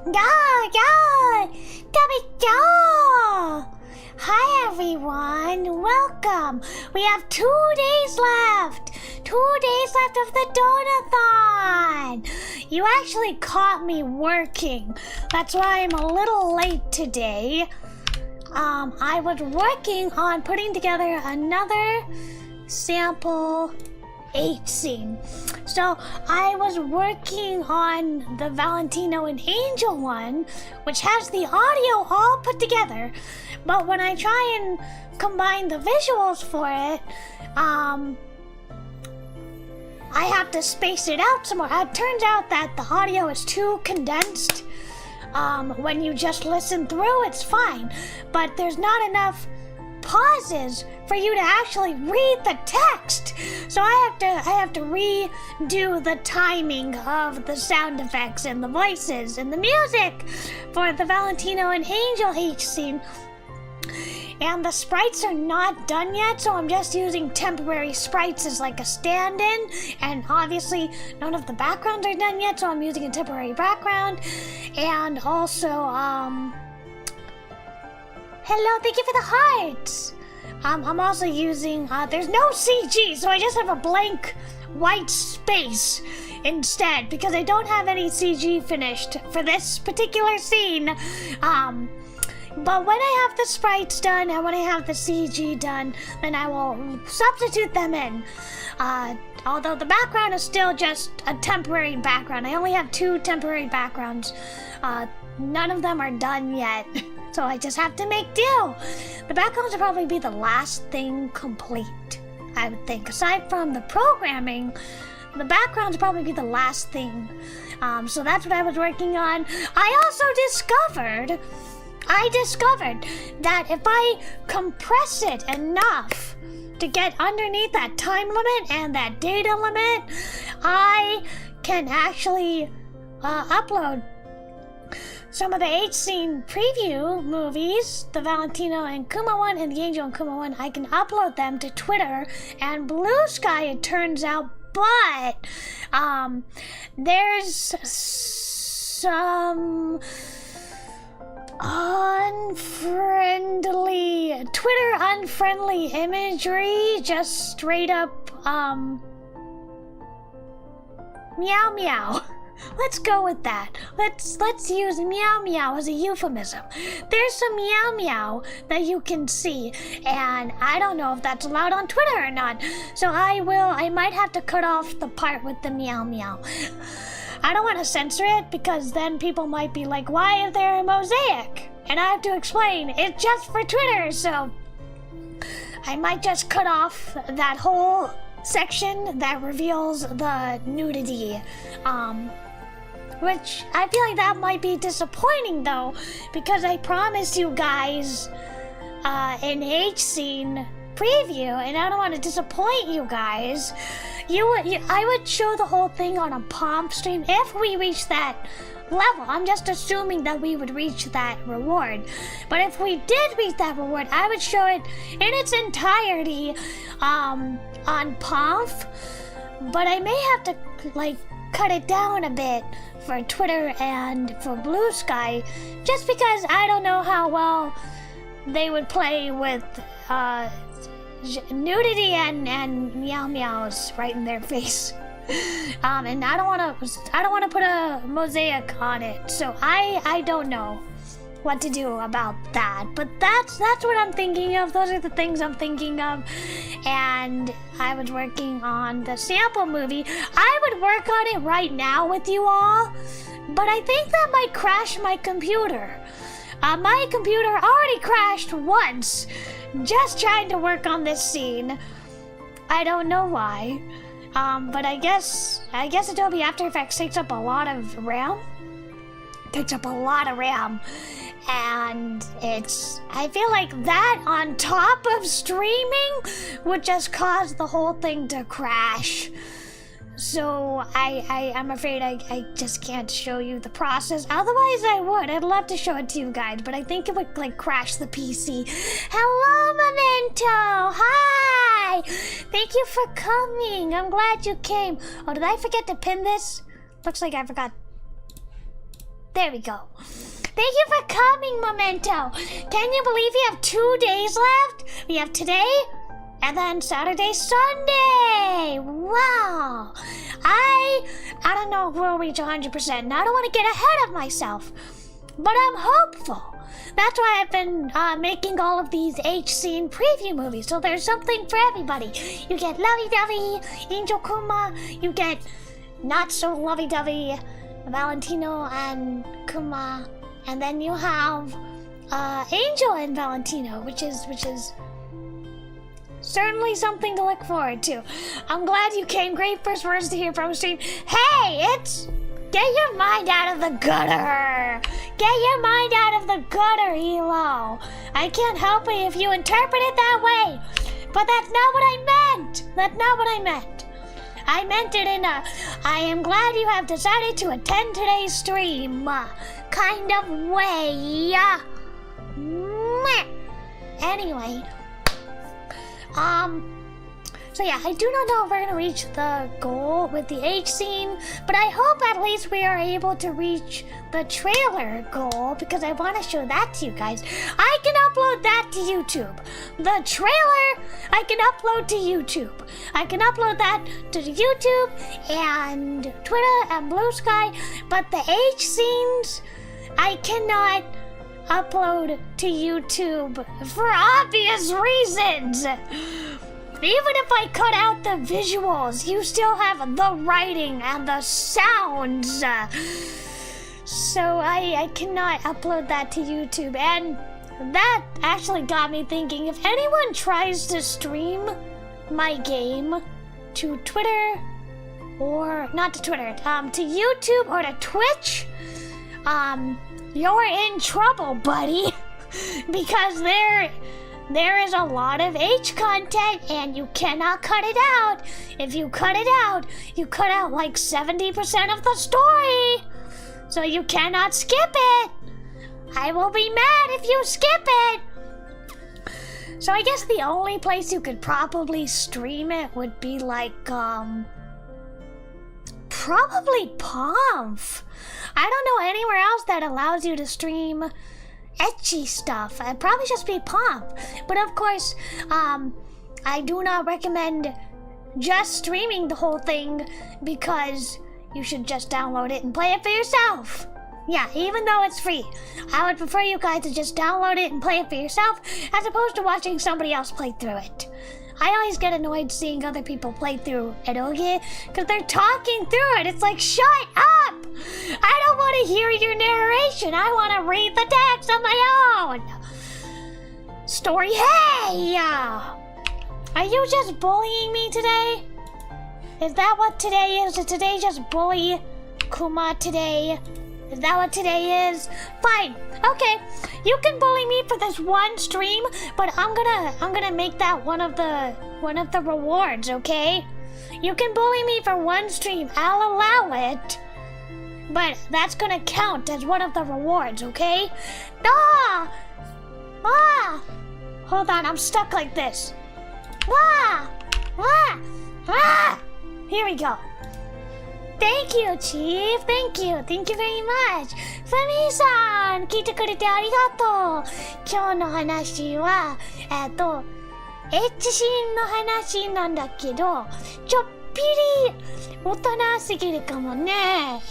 Yeah, yeah. Hi everyone, welcome. We have 2 days left. 2 days left of the Donothon. You actually caught me working. That's why I'm a little late today. I was working on putting together another sample 8 scene. So I was working on the Valentino and Angel one, which has the audio all put together. But when I try and combine the visuals for it, I have to space it out some more. It turns out that the audio is too condensed. When you just listen through, it's fine. But there's not enough pauses for you to actually read the text. So I have to redo the timing of the sound effects and the voices and the music for the Valentino and Angel H scene. And the sprites are not done yet, so I'm just using temporary sprites as like a stand-in. And obviously none of the backgrounds are done yet, so I'm using a temporary background. And also, hello, thank you for the hearts. I'm also using, there's no CG, so I just have a blank white space instead, because I don't have any CG finished for this particular scene. But when I have the sprites done and when I have the CG done, then I will substitute them in. Although the background is still just a temporary background. I only have 2 temporary backgrounds. None of them are done yet. So I just have to make do. The backgrounds will probably be the last thing complete, I would think. Aside from the programming, the backgrounds will probably be the last thing. So that's what I was working on. I also discovered that if I compress it enough to get underneath that time limit and that data limit, I can actually upload some of the 8 scene preview movies, the Valentino and Kuma one and the Angel and Kuma one. I can upload them to Twitter and Blue Sky, it turns out, but there's some unfriendly imagery, just straight up meow meow. Let's go with that. Let's use meow meow as a euphemism. There's some meow meow that you can see, and I don't know if that's allowed on Twitter or not. So I might have to cut off the part with the meow meow. I don't want to censor it, because then people might be like, why is there a mosaic? And I have to explain, it's just for Twitter, so I might just cut off that whole section that reveals the nudity. Which I feel like that might be disappointing though, because I promised you guys an H scene preview, and I don't want to disappoint you guys. I would show the whole thing on a pomp stream if we reach that level. I'm just assuming that we would reach that reward. But if we did reach that reward, I would show it in its entirety on pomp. But I may have to like cut it down a bit for Twitter and for Blue Sky, just because I don't know how well they would play with nudity and meow meows right in their face. And I don't want to put a mosaic on it, so I don't know what to do about that. But that's what I'm thinking of. Those are the things I'm thinking of. And I was working on the sample movie. I would work on it right now with you all, but I think that might crash my computer. My computer already crashed once just trying to work on this scene. I don't know why. But I guess Adobe After Effects takes up a lot of RAM. And I feel like that on top of streaming would just cause the whole thing to crash. So I'm afraid I just can't show you the process. Otherwise I would. I'd love to show it to you guys, but I think it would like crash the PC. Hello, Memento! Hi! Thank you for coming. I'm glad you came. Oh, did I forget to pin this? Looks like I forgot. There we go. Thank you for coming, Memento. Can you believe we have 2 days left? We have today, and then Saturday, Sunday. Wow. I don't know if we'll reach 100%, and I don't want to get ahead of myself, but I'm hopeful. That's why I've been making all of these H-scene preview movies, so there's something for everybody. You get lovey-dovey, Angel Kuma, you get not so lovey-dovey Valentino and Kuma, and then you have Angel and Valentino, which is certainly something to look forward to. I'm glad you came. Great first words to hear from stream. Hey, it's get your mind out of the gutter. Get your mind out of the gutter, Elo. I can't help it if you interpret it that way, but that's not what I meant. That's not what I meant. I meant it in a, I am glad you have decided to attend today's stream kind of way. Anyway, so yeah, I do not know if we're gonna reach the goal with the H scene, but I hope at least we are able to reach the trailer goal, because I want to show that to you guys. I can upload that to YouTube. The trailer, I can upload to YouTube. I can upload that to YouTube and Twitter and Blue Sky, but the H scenes, I cannot upload to YouTube for obvious reasons. Even if I cut out the visuals, you still have the writing and the sounds. So I cannot upload that to YouTube. And that actually got me thinking, if anyone tries to stream my game to Twitter, or not to Twitter, to YouTube or to Twitch, you're in trouble, buddy. Because there is a lot of H content and you cannot cut it out. If you cut it out, you cut out like 70% of the story. So you cannot skip it. I will be mad if you skip it. So I guess the only place you could probably stream it would be like, probably Pomf. I don't know anywhere else that allows you to stream etchy stuff. It'd probably just be Pomp. But of course, I do not recommend just streaming the whole thing, because you should just download it and play it for yourself. Yeah, even though it's free. I would prefer you guys to just download it and play it for yourself, as opposed to watching somebody else play through it. I always get annoyed seeing other people play through eroge, because they're talking through it. It's like, shut up! I don't want to hear your narration. I want to read the text on my own. Story, hey! Are you just bullying me today? Is that what today is? Is today just bully Kuma today? Is that what today is? Fine. Okay. You can bully me for this one stream, but I'm gonna make that one of the rewards, okay? You can bully me for one stream. I'll allow it. But that's gonna count as one of the rewards, okay? Ah! Ah! Hold on, I'm stuck like this. Ah! Ah! Ah! Here we go. Thank you, Chief. Thank you. Thank you very much. フミさん、聞いてくれてありがとう。今日の話は、エッチシーンの話なんだけど、ちょっぴり大人すぎるかもね。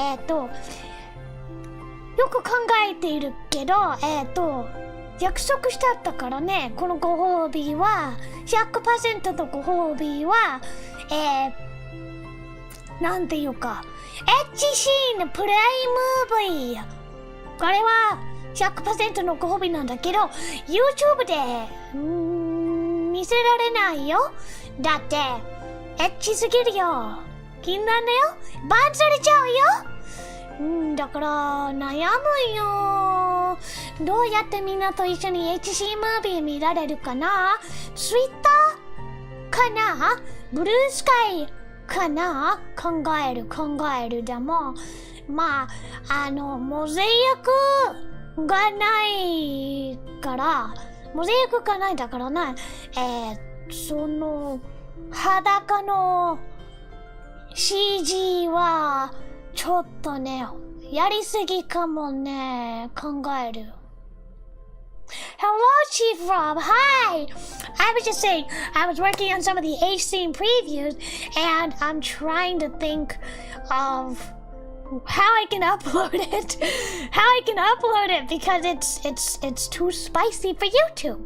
よく考えているけど、約束してあったからね、このご褒美は、100% のご褒美は、なんていうか、エッチシーンプレイムービー。これは 100% のご褒美なんだけど、YouTube で見せられないよ。だって、エッチすぎるよ。禁断だよ。バンされちゃうよ。だから悩むよ。どうやってみんなと一緒に HC ムービー見られるかな？ Twitter かな？ブルースカイかな？考えるでも、まあ、モザイクがないから、モザイクがないだからね、その、裸の CG は、ちょっとね、やりすぎかもね。考える。Hello, Chief Rob. Hi. I was just saying, I was working on some of the H scene previews, and I'm trying to think of how I can upload it. Because it's too spicy for YouTube.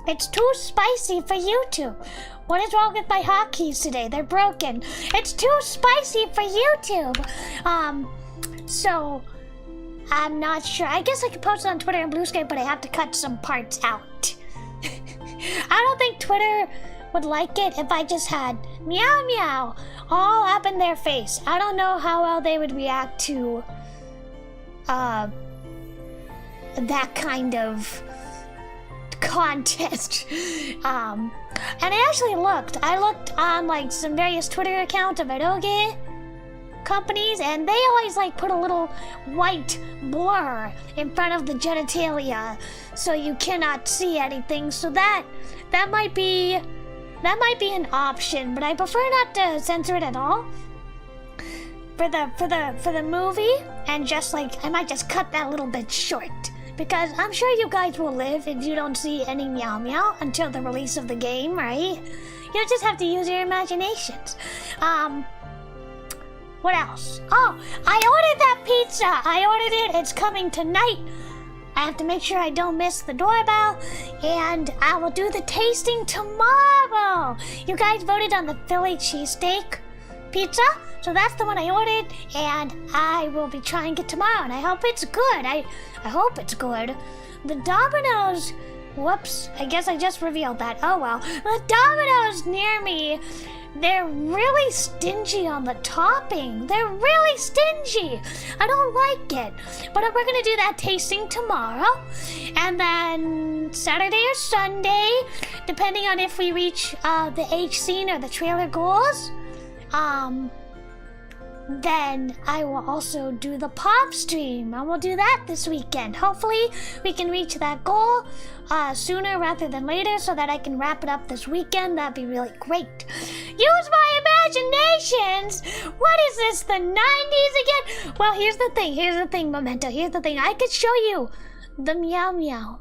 It's too spicy for YouTube. What is wrong with my hotkeys today? They're broken. It's too spicy for YouTube. So I'm not sure. I guess I could post it on Twitter and Blue Sky, but I have to cut some parts out. I don't think Twitter would like it if I just had meow meow all up in their face. I don't know how well they would react to that kind of contest. And I looked on like some various Twitter accounts of eroge companies, and they always like put a little white blur in front of the genitalia so you cannot see anything. So that might be an option, but I prefer not to censor it at all for the movie, and just like I might just cut that little bit short, because I'm sure you guys will live if you don't see any meow meow until the release of the game, right? You just have to use your imaginations. What else? Oh, I ordered that pizza. I ordered it. It's coming tonight. I have to make sure I don't miss the doorbell, and I will do the tasting tomorrow. You guys voted on the Philly cheesesteak pizza, so that's the one I ordered, and I will be trying it tomorrow, and I hope it's good. I hope it's good. The Domino's, whoops, I guess I just revealed that. Oh well. The Domino's near me, they're really stingy on the topping. They're really stingy. I don't like it. But we're going to do that tasting tomorrow. And then Saturday or Sunday, depending on if we reach the H scene or the trailer goals, then I will also do the pop stream, and we'll do that this weekend. Hopefully we can reach that goal sooner rather than later, so that I can wrap it up this weekend. That'd be really great. Use my imaginations! What is this, the 90s again? Well, here's the thing, Memento. Here's the thing. I could show you the meow meow.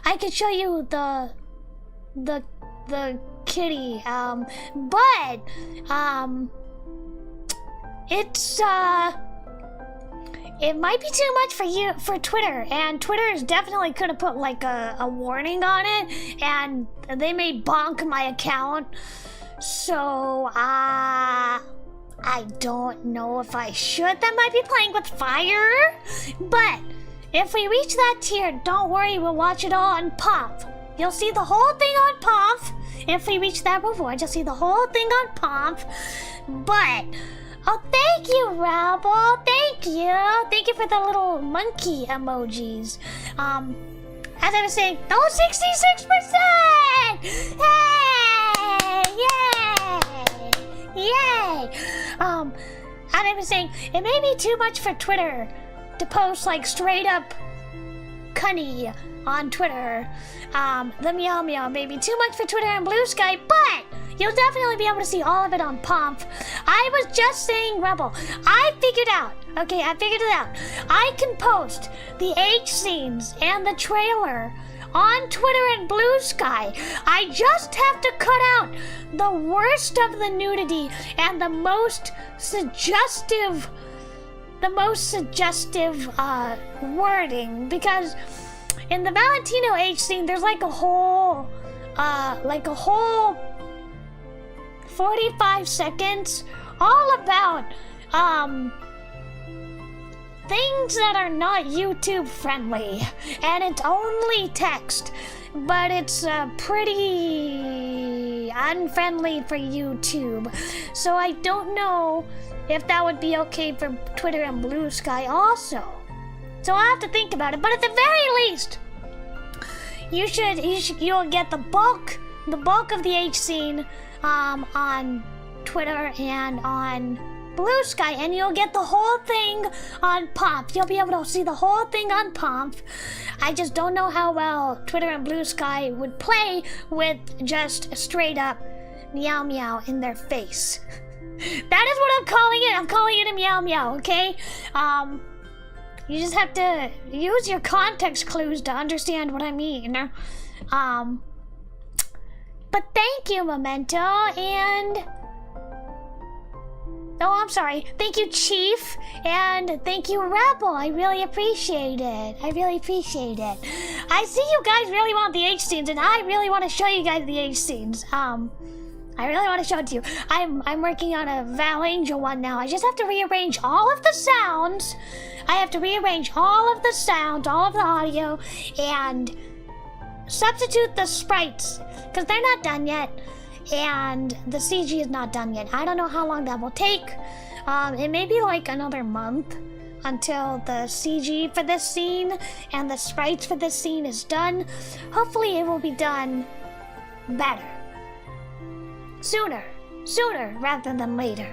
I could show you the kitty, but it's it might be too much for Twitter, and Twitter is definitely could have put like a warning on it, and they may bonk my account. So I don't know if I should. That might be playing with fire. But if we reach that tier, don't worry, we'll watch it all on Pop. You'll see the whole thing on Pop. If we reach that reward, you'll see the whole thing on Pop. But oh, thank you, Rabble. Thank you. Thank you for the little monkey emojis. As I was saying, oh, 66%! Yay! Yay! As I was saying, it may be too much for Twitter to post like straight up cunny on Twitter. The meow meow may be too much for Twitter and Blue Sky, but you'll definitely be able to see all of it on Pomp. I was just saying, Rebel, I figured it out. I can post the H scenes and the trailer on Twitter and Blue Sky. I just have to cut out the worst of the nudity and the most suggestive wording, because in the Valentino H scene, there's like a whole 45 seconds all about things that are not YouTube friendly, and it's only text, but it's pretty unfriendly for YouTube. So I don't know if that would be okay for Twitter and Blue Sky also. So I'll have to think about it, but at the very least, you'll get the bulk of the H scene on Twitter and on Blue Sky, and you'll get the whole thing on Pomp. You'll be able to see the whole thing on Pomp. I just don't know how well Twitter and Blue Sky would play with just straight up meow meow in their face. That is what I'm calling it. I'm calling it a meow meow, okay? You just have to use your context clues to understand what I mean. But thank you, Memento, and... Oh, I'm sorry. Thank you, Chief, and thank you, Rebel. I really appreciate it. I really appreciate it. I see you guys really want the H scenes, and I really want to show you guys the H scenes. I really want to show it to you. I'm working on a Val Angel one now. I just have to rearrange all of the sounds. I have to rearrange all of the sounds, all of the audio, and substitute the sprites, because they're not done yet, and the CG is not done yet. I don't know how long that will take. It may be like another month until the CG for this scene and the sprites for this scene is done. Hopefully it will be done better. Sooner rather than later.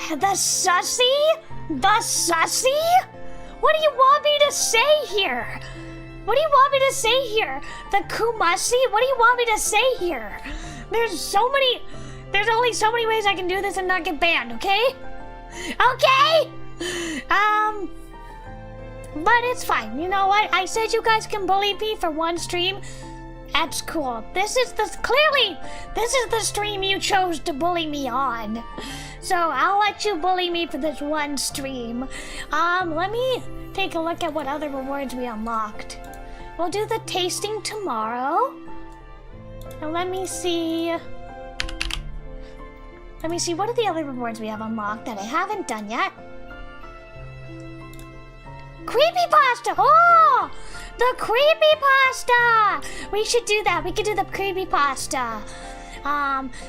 The sussy? The sussy? What do you want me to say here? What do you want me to say here? The Kumassi? What do you want me to say here? There's only so many ways I can do this and not get banned, okay? Okay? But it's fine. You know what? I said you guys can bully me for one stream. That's cool. This is the stream you chose to bully me on. So I'll let you bully me for this one stream. Let me take a look at what other rewards we unlocked. We'll do the tasting tomorrow. And let me see, what are the other rewards we have unlocked that I haven't done yet? Creepypasta! Oh! The creepypasta! We should do that. We could do the creepypasta.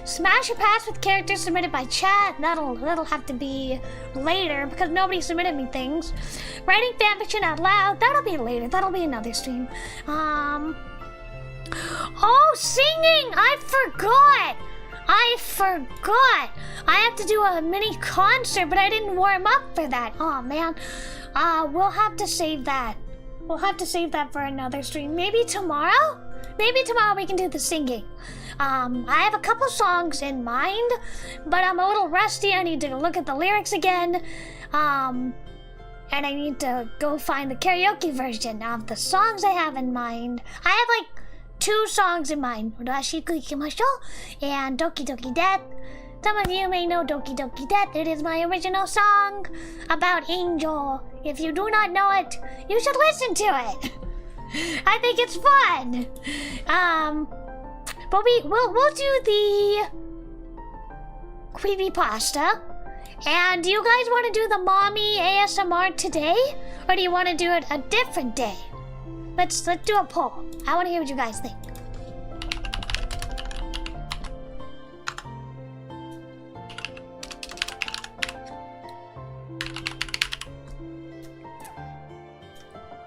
Smash or pass with characters submitted by chat. That'll have to be later because nobody submitted me things. Writing fanfiction out loud. That'll be later. That'll be another stream. Oh, singing! I forgot. I have to do a mini concert, but I didn't warm up for that. Oh man. We'll have to save that. We'll have to save that for another stream. Maybe tomorrow? Maybe tomorrow we can do the singing. I have a couple songs in mind, but I'm a little rusty. I need to look at the lyrics again. And I need to go find the karaoke version of the songs I have in mind. I have like 2 songs in mind. Urashiki Ikimasho and Doki Doki Death. Some of you may know Doki Doki Death. It is my original song about Angel. If you do not know it, you should listen to it. I think it's fun. But we'll do the creepypasta. And do you guys want to do the mommy ASMR today? Or do you want to do it a different day? Let's do a poll. I want to hear what you guys think.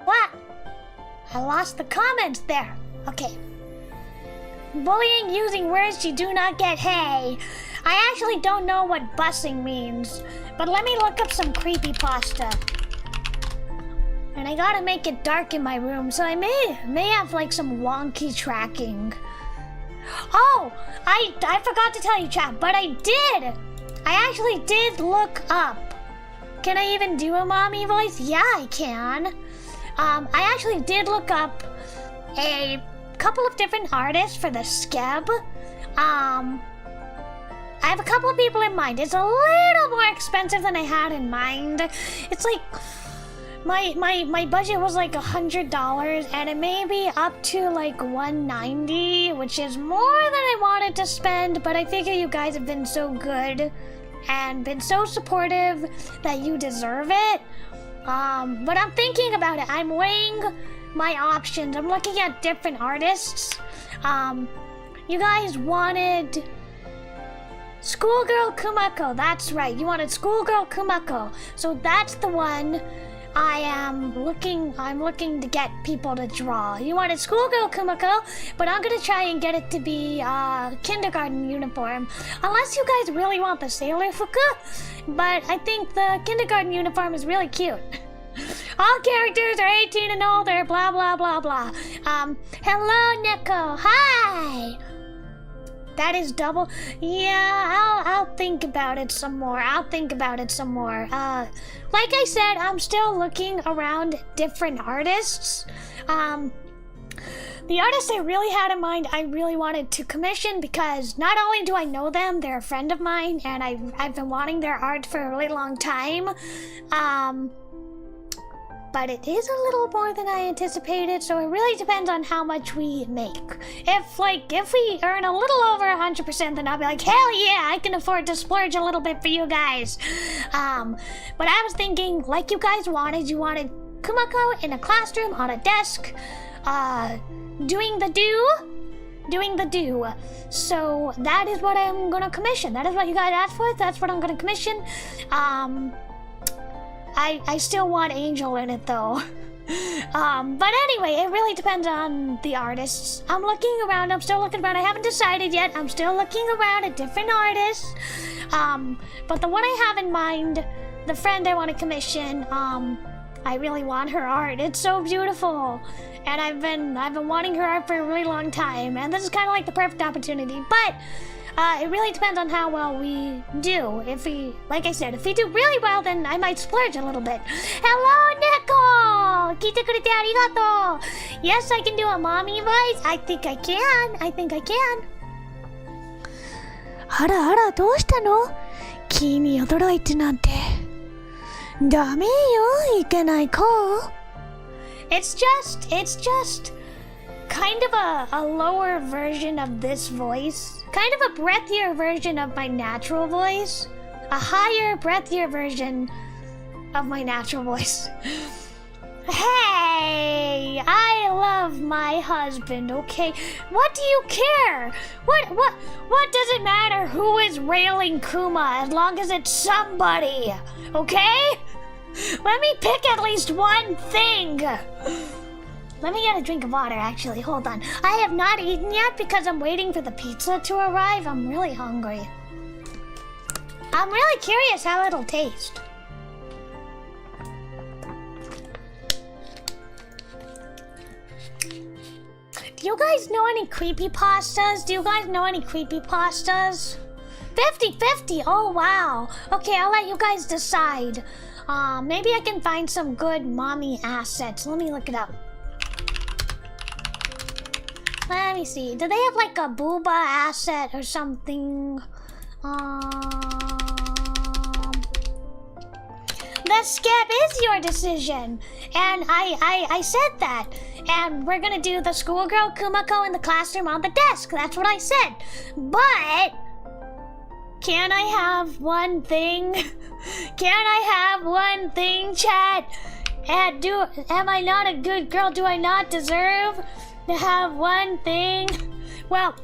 What? I lost the comments there. Okay. Bullying using words you do not get. Hey, I actually don't know what bussing means, but let me look up some creepypasta. And I gotta make it dark in my room, so I may have like some wonky tracking. Oh, I forgot to tell you, chat, but I actually did look up. Can I even do a mommy voice? Yeah, I can. I actually did look up a couple of different artists for the skeb. I have a couple of people in mind. It's a little more expensive than I had in mind. It's like my budget was like $100 and it may be up to like $190, which is more than I wanted to spend, but I figure you guys have been so good and been so supportive that you deserve it. But I'm thinking about it. I'm weighing my options. I'm looking at different artists. You guys wanted Schoolgirl Kumakko. That's right. You wanted Schoolgirl Kumakko. So that's the one I'm looking to get people to draw. You wanted Schoolgirl Kumakko, but I'm gonna try and get it to be kindergarten uniform. Unless you guys really want the sailor fuku, but I think the kindergarten uniform is really cute. All characters are 18 and older, blah blah blah blah. Hello Neko, hi! That is double. Yeah, I'll think about it some more. Like I said, I'm still looking around different artists. The artist I really had in mind, I really wanted to commission because not only do I know them, they're a friend of mine, and I've been wanting their art for a really long time. But it is a little more than I anticipated, so it really depends on how much we make. If we earn a little over 100%, then I'll be like, hell yeah, I can afford to splurge a little bit for you guys. But I was thinking, like you guys wanted, you wanted Kumakko in a classroom on a desk, doing the do. So that is what I'm gonna commission. That is what you guys asked for. That's what I'm gonna commission. I still want Angel in it though. But anyway, it really depends on the artists. I'm looking around, I'm still looking around. I haven't decided yet. I'm still looking around at different artists. But the one I have in mind, the friend I want to commission, I really want her art. It's so beautiful. And I've been wanting her art for a really long time. And this is kind of like the perfect opportunity. But it really depends on how well we do. Like I said, if we do really well, then I might splurge a little bit. Hello, Nicole! Kite kurete arigato! Yes, I can do a mommy voice. I think I can. Hara, どうしたの? 君驚いてなんて。ダメよ、いけない子。It's just kind of a lower version of this voice. Kind of a breathier version of my natural voice. A higher, breathier version of my natural voice. Hey, I love my husband, okay? What do you care? What does it matter who is railing Kuma as long as it's somebody, okay? Let me pick at least one thing. Let me get a drink of water, actually. Hold on. I have not eaten yet because I'm waiting for the pizza to arrive. I'm really hungry. I'm really curious how it'll taste. Do you guys know any creepypastas? 50-50. Oh, wow. Okay, I'll let you guys decide. Maybe I can find some good mommy assets. Let me look it up. Let me see. Do they have like a booba asset or something? The skip is your decision. And I said that. And we're gonna do the schoolgirl Kumakko in the classroom on the desk. That's what I said. But can I have one thing? Chat? And am I not a good girl? Do I not deserve to have one thing? Well,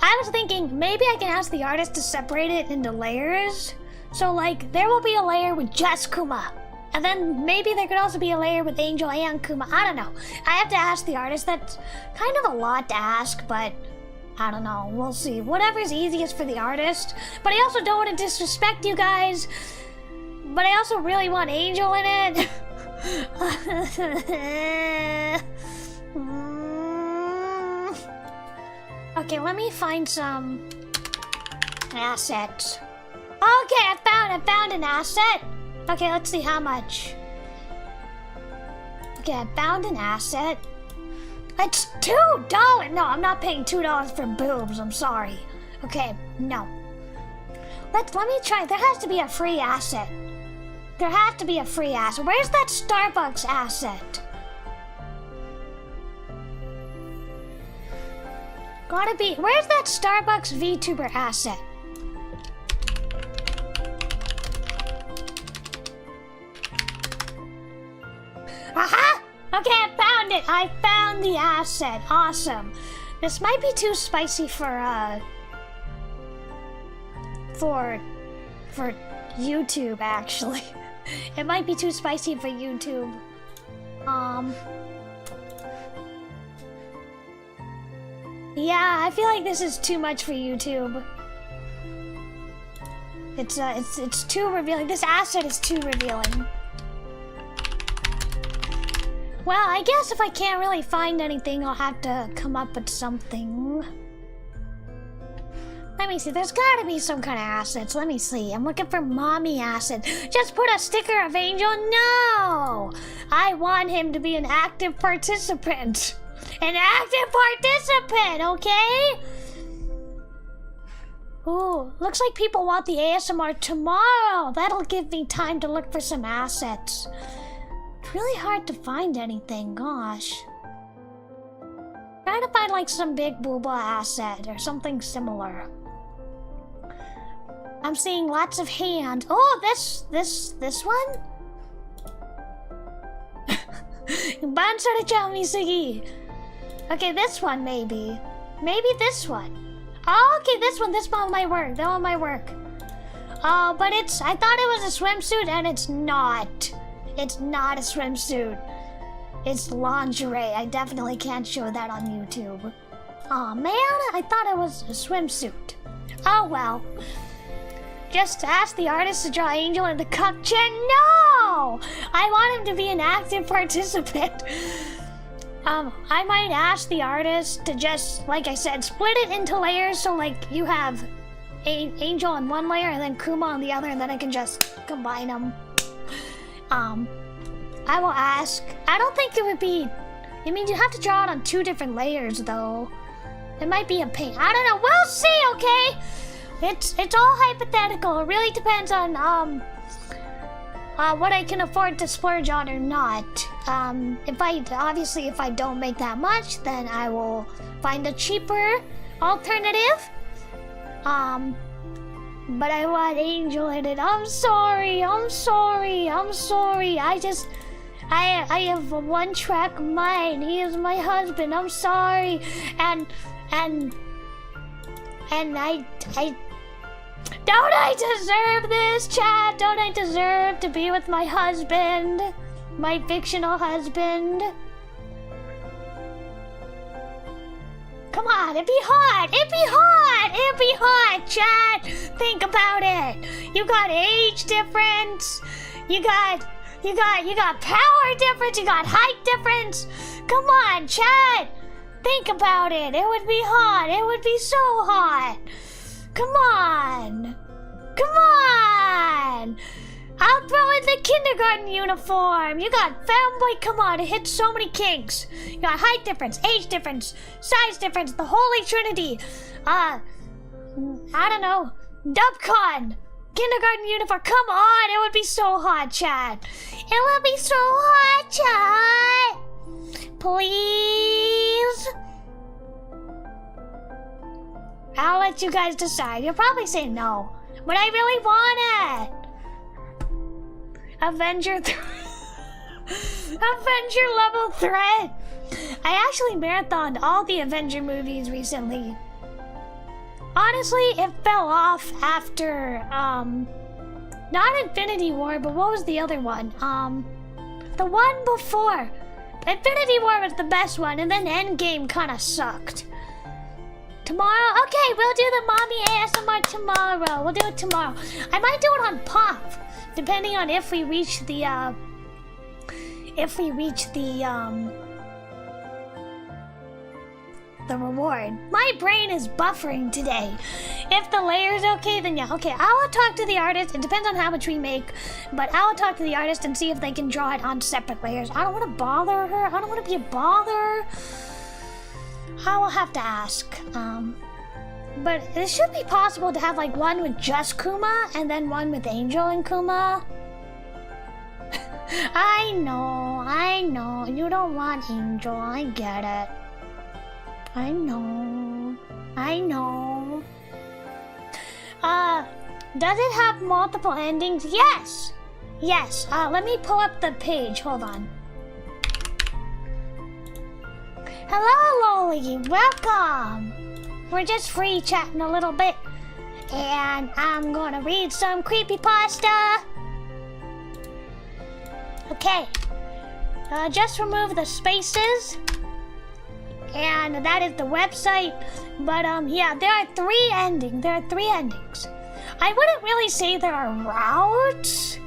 I was thinking maybe I can ask the artist to separate it into layers. So like there will be a layer with just Kuma. And then maybe there could also be a layer with Angel and Kuma. I don't know. I have to ask the artist. That's kind of a lot to ask, but I don't know. We'll see. Whatever's easiest for the artist. But I also don't want to disrespect you guys. But I also really want Angel in it. Okay, let me find some assets. Okay, I found an asset. Okay, let's see how much. Okay, I found an asset. It's $2. No, I'm not paying $2 for boobs. I'm sorry. Okay, no. Let me try. There has to be a free asset. Where's that Starbucks asset? Gotta be. Where's that Starbucks VTuber asset? Aha! Okay, I found it. I found the asset. Awesome. This might be too spicy for YouTube, actually. It might be too spicy for YouTube. Yeah, I feel like this is too much for YouTube. It's too revealing. This asset is too revealing. Well, I guess if I can't really find anything, I'll have to come up with something. Let me see, there's gotta be some kind of assets. Let me see, I'm looking for mommy asset. Just put a sticker of Angel? No! I want him to be an active participant. An active participant, okay? Ooh, looks like people want the ASMR tomorrow. That'll give me time to look for some assets. It's really hard to find anything, gosh. Trying to find like some big booba asset or something similar. I'm seeing lots of hand. Oh, this one? Bansara-chan Misugi. Okay, this one maybe. Maybe this one. Oh, okay, this one might work. That one might work. Oh, but I thought it was a swimsuit and it's not. It's not a swimsuit. It's lingerie. I definitely can't show that on YouTube. Aw, man, I thought it was a swimsuit. Oh, well. Just ask the artist to draw Angel in the cup chair. No! I want him to be an active participant. I might ask the artist to just, like I said, split it into layers so like you have Angel on one layer and then Kuma on the other, and then I can just combine them. I will ask. I don't think it would be, I mean, you have to draw it on 2 different layers though. It might be a pain. I don't know. We'll see, okay? It's all hypothetical. It really depends on what I can afford to splurge on or not. If I don't make that much, then I will find a cheaper alternative. But I want Angel in it. I'm sorry. I have a one-track mind. He is my husband. I'm sorry. And I don't I deserve this, chat? Don't I deserve to be with my husband? My fictional husband? Come on, it'd be hot! It'd be hot, chat! Think about it! You got age difference, you got power difference, you got height difference! Come on, chat! Think about it! It would be hot! It would be so hot! Come on! I'll throw in the kindergarten uniform! You got fanboy, come on, it hits so many kinks! You got height difference, age difference, size difference, the holy trinity! I don't know, Dubcon! Kindergarten uniform, come on! It would be so hot, chat! It would be so hot, chat! Please? I'll let you guys decide. You'll probably say no, but I really want it. Avenger level threat. I actually marathoned all the Avenger movies recently. Honestly, it fell off after not Infinity War, but what was the other one? The one before. Infinity War was the best one, and then Endgame kind of sucked. Tomorrow? Okay, we'll do the mommy ASMR tomorrow. We'll do it tomorrow. I might do it on Pop, depending on if we reach the reward. My brain is buffering today. If the layer's okay, then yeah. Okay, I will talk to the artist. It depends on how much we make, but I will talk to the artist and see if they can draw it on separate layers. I don't want to bother her. I don't want to be a bother. I will have to ask. But it should be possible to have like one with just Kuma and then one with Angel and Kuma. I know. You don't want Angel. I get it. I know. Does it have multiple endings? Yes. Let me pull up the page. Hold on. Hello, Loli. Welcome. We're just free chatting a little bit. And I'm gonna read some creepypasta. Okay. Just remove the spaces. And that is the website. But yeah, there are 3 endings. I wouldn't really say there are routes.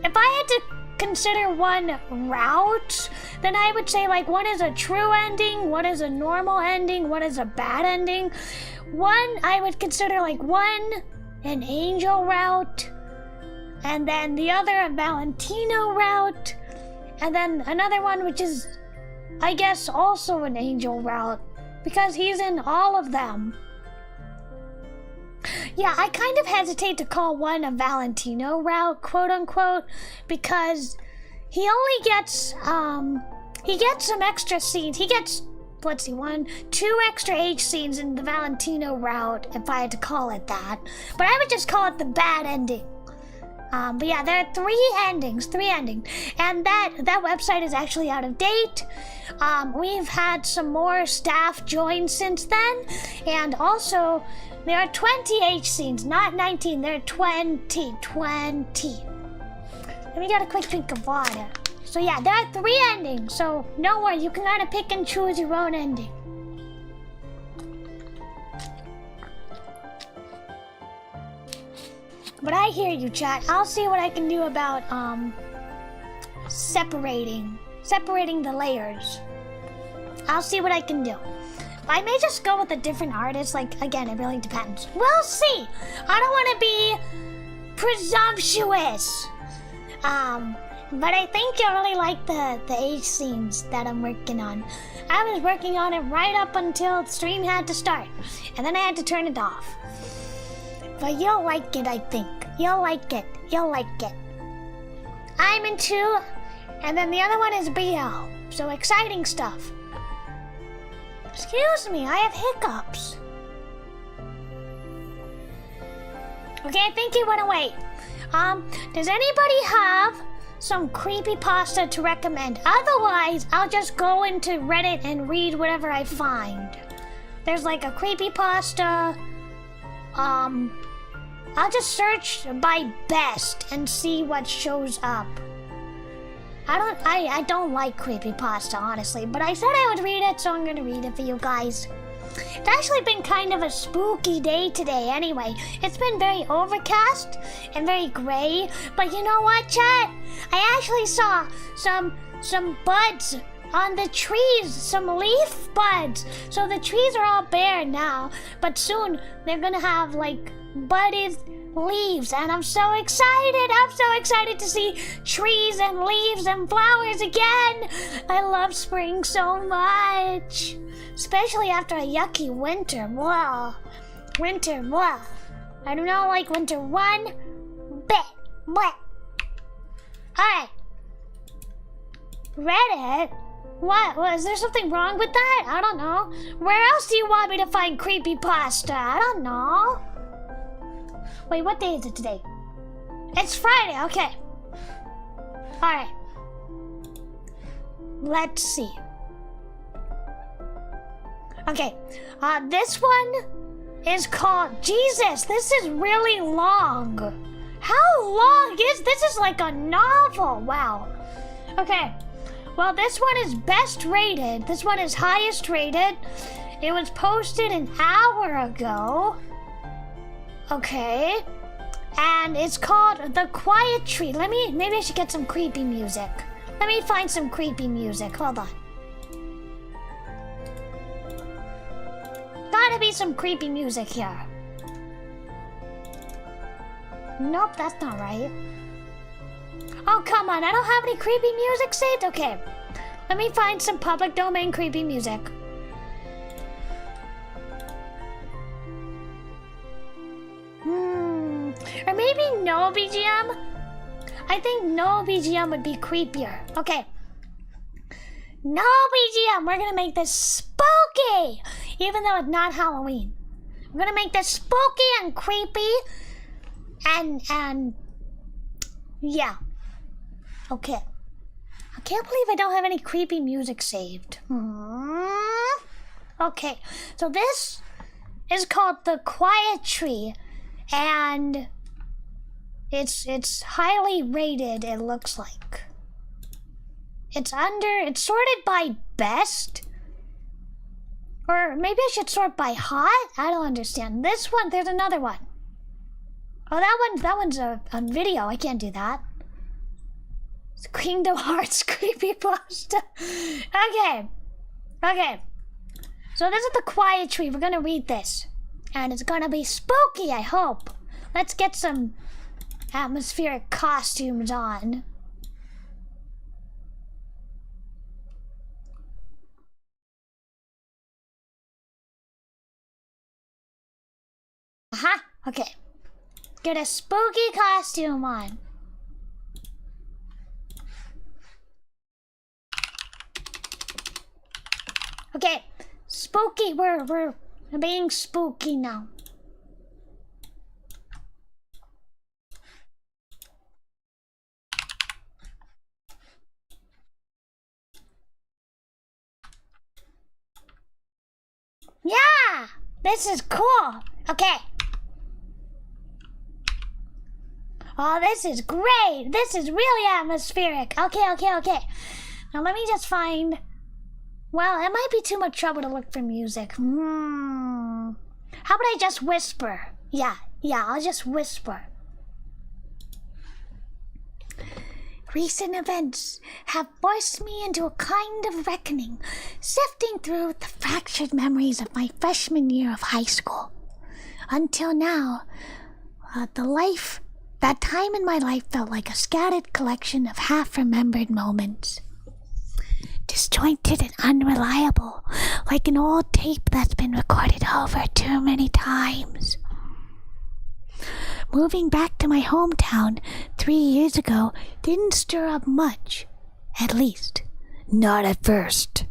If I had to consider one route, then I would say like one is a true ending, one is a normal ending, one is a bad ending. One I would consider like one an angel route, and then the other a Valentino route, and then another one which is, I guess, also an angel route, because he's in all of them. Yeah, I kind of hesitate to call one a Valentino route, quote unquote, because he only gets, he gets some extra scenes. He gets, let's see, 2 extra H scenes in the Valentino route, if I had to call it that. But I would just call it the bad ending. But yeah, there are 3 endings, and that website is actually out of date. We've had some more staff join since then, and also there are 20 H scenes, not 19, there are 20. Let me get a quick drink of water. So yeah, there are 3 endings, so don't worry, you can kind of pick and choose your own ending. But I hear you, chat. I'll see what I can do about, separating the layers. I'll see what I can do. I may just go with a different artist, like, again, it really depends. We'll see! I don't want to be presumptuous. But I think you'll really like the H scenes that I'm working on. I was working on it right up until the stream had to start, and then I had to turn it off. But you'll like it, I think. You'll like it. I'm in 2, and then the other one is BL. So exciting stuff. Excuse me, I have hiccups. Okay, I think he went away. Does anybody have some creepypasta to recommend? Otherwise, I'll just go into Reddit and read whatever I find. There's like a creepypasta. I'll just search by best and see what shows up. I don't like creepypasta, honestly, but I said I would read it, so I'm gonna read it for you guys. It's actually been kind of a spooky day today anyway. It's been very overcast and very gray, but you know what, chat? I actually saw some buds on the trees, some leaf buds. So the trees are all bare now, but soon they're gonna have like budded leaves, and I'm so excited to see trees and leaves and flowers again. I love spring so much, especially after a yucky winter. Blah. Winter, blah. I do not like winter one bit. Blah. Alright, Reddit? What? Was there something wrong with that? I don't know. Where else do you want me to find creepypasta? I don't know. Wait, what day is it today? It's Friday, okay. Alright. Let's see. Okay, this one is called... Jesus, this is really long. How long is... This is like a novel. Wow. Okay. Well, this one is best rated. This one is highest rated. It was posted an hour ago. Okay. And it's called The Quiet Tree. Maybe I should get some creepy music. Let me find some creepy music. Hold on. Gotta be some creepy music here. Nope, that's not right. Oh, come on. I don't have any creepy music saved? Okay. Let me find some public domain creepy music. Or maybe no BGM? I think no BGM would be creepier. Okay. No BGM. We're gonna make this spooky, even though it's not Halloween. We're gonna make this spooky and creepy, and yeah. Okay. I can't believe I don't have any creepy music saved. Okay, so this is called The Quiet Tree, and it's highly rated, it looks like. It's sorted by best, or maybe I should sort by hot? I don't understand. This one, there's another one. Oh, that one's on video. I can't do that. Kingdom Hearts creepypasta. Okay. So this is the quiet tree. We're gonna read this. And it's gonna be spooky, I hope. Let's get some atmospheric costumes on. Aha, okay. Get a spooky costume on. Okay, spooky, we're being spooky now. Yeah, this is cool. Okay. Oh, this is great. This is really atmospheric. Okay. Now let me just find... Well, it might be too much trouble to look for music. How about I just whisper? Yeah, I'll just whisper. Recent events have forced me into a kind of reckoning, sifting through the fractured memories of my freshman year of high school. Until now, that time in my life felt like a scattered collection of half-remembered moments. Disjointed and unreliable, like an old tape that's been recorded over too many times. Moving back to my hometown 3 years ago didn't stir up much. At least, not at first.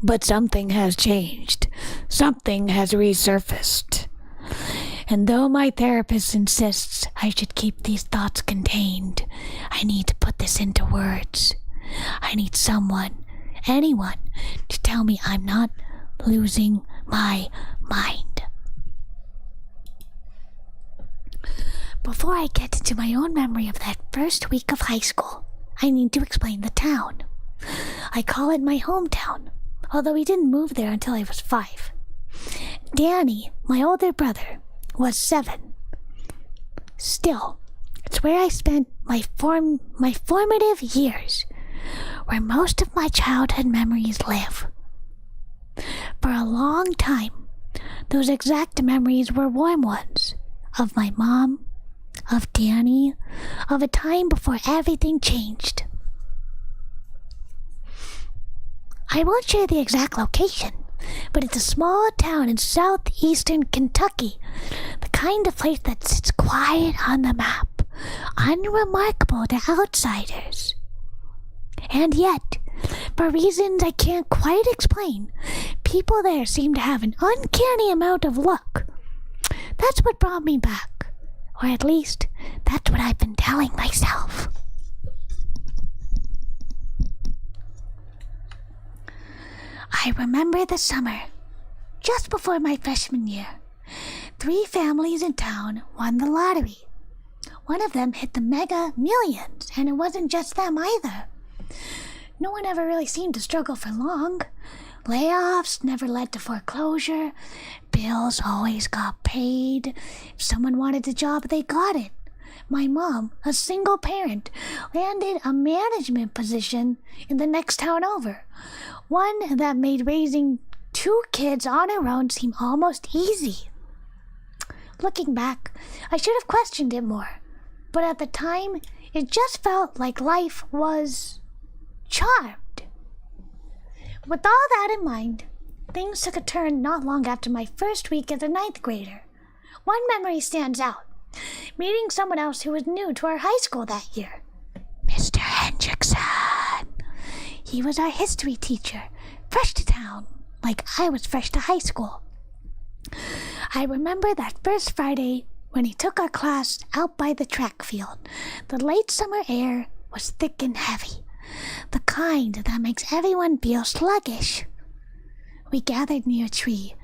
But something has changed. Something has resurfaced. And though my therapist insists I should keep these thoughts contained, I need to put this into words. I need anyone, to tell me I'm not losing my mind. Before I get into my own memory of that first week of high school, I need to explain the town. I call it my hometown, although we didn't move there until I was 5. Danny, my older brother, was 7. Still, it's where I spent my formative years, where most of my childhood memories live. For a long time, those exact memories were warm ones, of my mom, of Danny, of a time before everything changed. I won't share the exact location, but it's a small town in southeastern Kentucky, the kind of place that sits quiet on the map, unremarkable to outsiders. And yet, for reasons I can't quite explain, people there seem to have an uncanny amount of luck. That's what brought me back, or at least, that's what I've been telling myself. I remember the summer, just before my freshman year. 3 families in town won the lottery. One of them hit the Mega Millions, and it wasn't just them either. No one ever really seemed to struggle for long. Layoffs never led to foreclosure. Bills always got paid. If someone wanted a job, they got it. My mom, a single parent, landed a management position in the next town over. One that made raising 2 kids on her own seem almost easy. Looking back, I should have questioned it more. But at the time, it just felt like life was charmed. With all that in mind, things took a turn not long after my first week as a 9th grader. One memory stands out. Meeting someone else who was new to our high school that year. Mr. Hendrickson. He was our history teacher, fresh to town, like I was fresh to high school. I remember that first Friday when he took our class out by the track field. The late summer air was thick and heavy, the kind that makes everyone feel sluggish. We gathered near a tree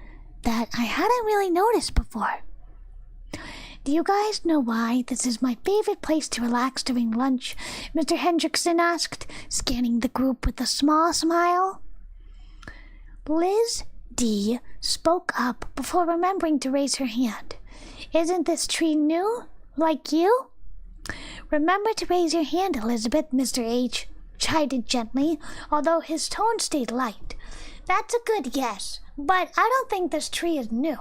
that I hadn't really noticed before. Do you guys know why this is my favorite place to relax during lunch? Mr. Hendrickson asked, scanning the group with a small smile. Liz D. spoke up before remembering to raise her hand. Isn't this tree new? Like you? Remember to raise your hand, Elizabeth, Mr. H chided gently, although his tone stayed light. That's a good guess, but I don't think this tree is new.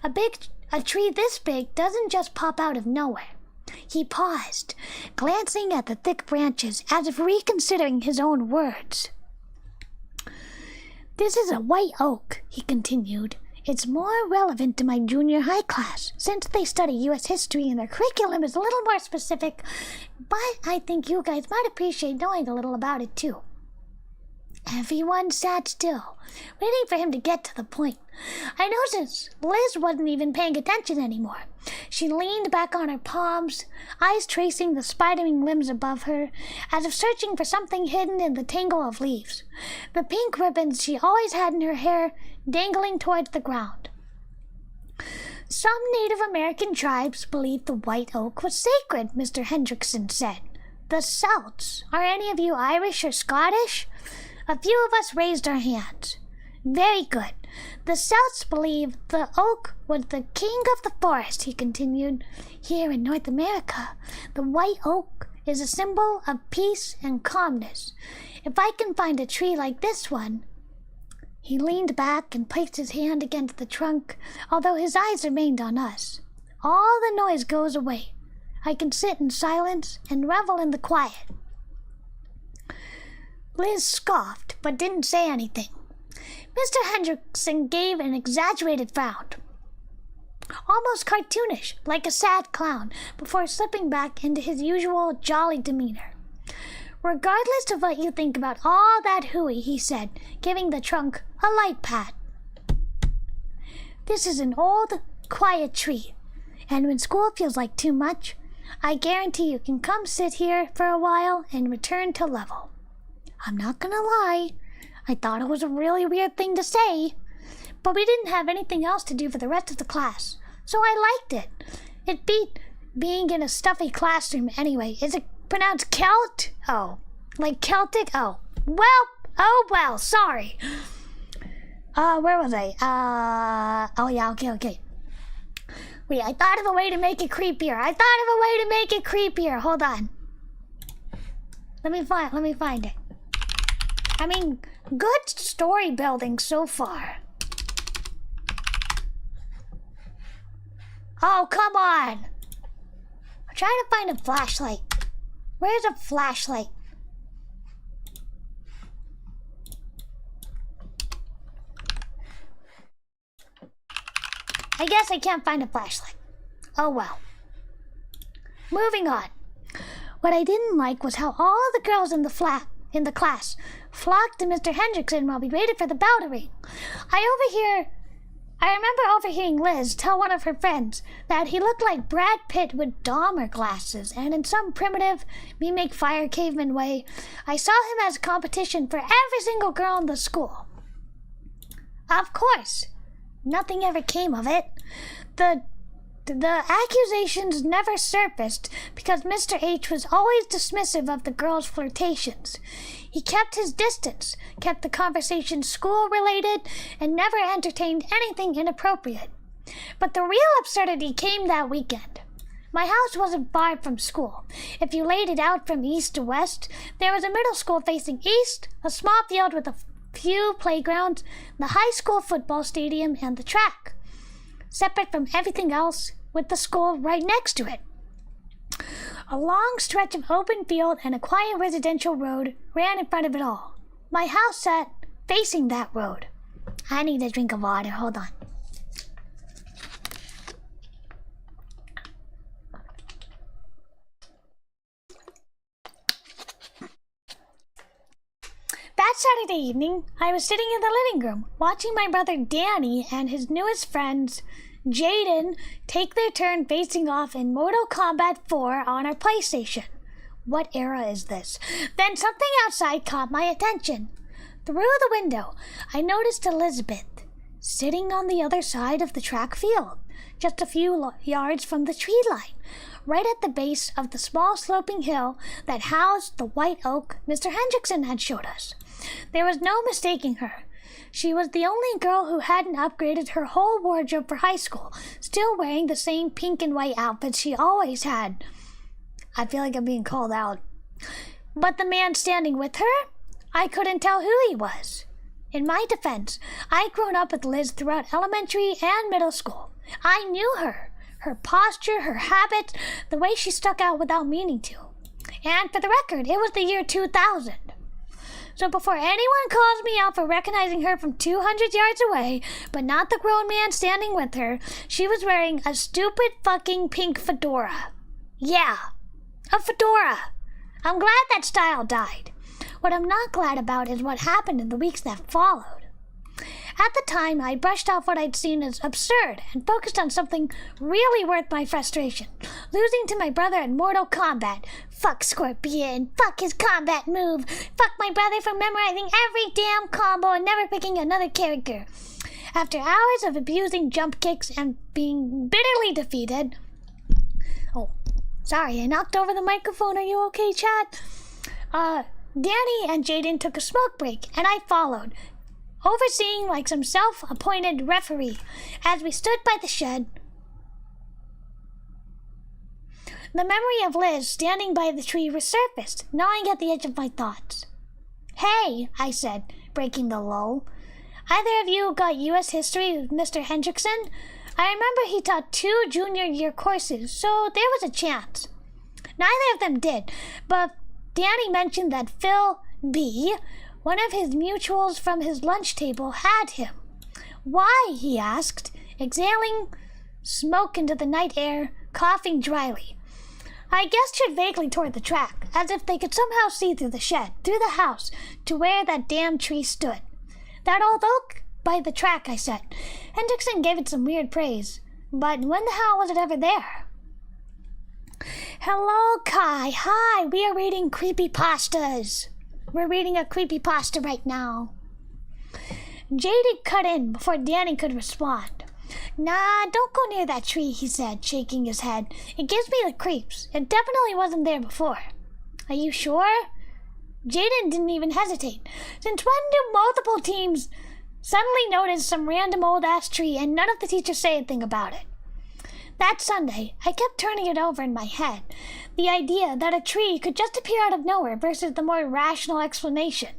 A tree this big doesn't just pop out of nowhere. He paused, glancing at the thick branches as if reconsidering his own words. This is a white oak, he continued. It's more relevant to my junior high class, since they study U.S. history and their curriculum is a little more specific, but I think you guys might appreciate knowing a little about it too. Everyone sat still, waiting for him to get to the point. I noticed Liz wasn't even paying attention anymore. She leaned back on her palms, eyes tracing the spidering limbs above her, as if searching for something hidden in the tangle of leaves. The pink ribbons she always had in her hair dangling towards the ground. Some Native American tribes believed the white oak was sacred, Mr. Hendrickson said. The Celts. Are any of you Irish or Scottish? A few of us raised our hands. Very good. The Celts believe the oak was the king of the forest, he continued. Here in North America, the white oak is a symbol of peace and calmness. If I can find a tree like this one... He leaned back and placed his hand against the trunk, although his eyes remained on us. All the noise goes away. I can sit in silence and revel in the quiet. Liz scoffed, but didn't say anything. Mr. Hendrickson gave an exaggerated frown, almost cartoonish, like a sad clown, before slipping back into his usual jolly demeanor. Regardless of what you think about all that hooey, he said, giving the trunk a light pat. This is an old, quiet tree, and when school feels like too much, I guarantee you can come sit here for a while and return to level. I'm not gonna lie, I thought it was a really weird thing to say, but we didn't have anything else to do for the rest of the class, so I liked it. It beat being in a stuffy classroom anyway. Is it pronounced Celt? Oh, like Celtic? Oh, well, sorry. Where was I? Oh yeah, okay. Wait, I thought of a way to make it creepier. Hold on. Let me find it. I mean, good story building so far. Oh, come on! I'm trying to find a flashlight. Where's a flashlight? I guess I can't find a flashlight. Oh well. Moving on. What I didn't like was how all the girls in the class flocked to Mr. Hendrickson while we waited for the bell to ring. I remember overhearing Liz tell one of her friends that he looked like Brad Pitt with Dahmer glasses, and in some primitive, me-make-fire caveman way, I saw him as a competition for every single girl in the school. Of course, nothing ever came of it. The accusations never surfaced because Mr. H was always dismissive of the girls' flirtations. He kept his distance, kept the conversation school-related, and never entertained anything inappropriate. But the real absurdity came that weekend. My house wasn't far from school. If you laid it out from east to west, there was a middle school facing east, a small field with a few playgrounds, the high school football stadium, and the track. Separate from everything else, with the school right next to it. A long stretch of open field and a quiet residential road ran in front of it all. My house sat facing that road. I need a drink of water, hold on. That Saturday evening, I was sitting in the living room, watching my brother Danny and his newest friends, Jaden, take their turn facing off in Moto Combat 4 on our PlayStation. What era is this? Then something outside caught my attention. Through the window, I noticed Elizabeth, sitting on the other side of the track field, just a few yards from the tree line, right at the base of the small sloping hill that housed the white oak Mr. Hendrickson had showed us. There was no mistaking her. She was the only girl who hadn't upgraded her whole wardrobe for high school, still wearing the same pink and white outfits she always had. I feel like I'm being called out. But the man standing with her, I couldn't tell who he was. In my defense, I'd grown up with Liz throughout elementary and middle school. I knew her. Her posture, her habits, the way she stuck out without meaning to. And for the record, it was the year 2000. So before anyone calls me out for recognizing her from 200 yards away, but not the grown man standing with her, she was wearing a stupid fucking pink fedora. Yeah, a fedora. I'm glad that style died. What I'm not glad about is what happened in the weeks that followed. At the time, I brushed off what I'd seen as absurd and focused on something really worth my frustration. Losing to my brother in Mortal Kombat. Fuck Scorpion. Fuck his combat move. Fuck my brother for memorizing every damn combo and never picking another character. After hours of abusing jump kicks and being bitterly defeated... Oh, sorry, I knocked over the microphone. Are you okay, chat? Danny and Jaden took a smoke break, and I followed, overseeing like some self-appointed referee as we stood by the shed. The memory of Liz standing by the tree resurfaced, gnawing at the edge of my thoughts. Hey, I said, breaking the lull. Either of you got U.S. history with Mr. Hendrickson? I remember he taught 2 junior year courses, so there was a chance. Neither of them did, but Danny mentioned that Phil B., one of his mutuals from his lunch table, had him. Why, he asked, exhaling smoke into the night air, coughing dryly. I gestured vaguely toward the track, as if they could somehow see through the shed, through the house, to where that damn tree stood. That old oak? By the track, I said. Hendrickson gave it some weird praise. But when the hell was it ever there? Hello, Kai. Hi, we are reading creepypastas. We're reading a creepypasta right now. Jaden cut in before Danny could respond. Nah, don't go near that tree, he said, shaking his head. It gives me the creeps. It definitely wasn't there before. Are you sure? Jaden didn't even hesitate. Since when do multiple teams suddenly notice some random old-ass tree and none of the teachers say anything about it? That Sunday, I kept turning it over in my head. The idea that a tree could just appear out of nowhere versus the more rational explanation.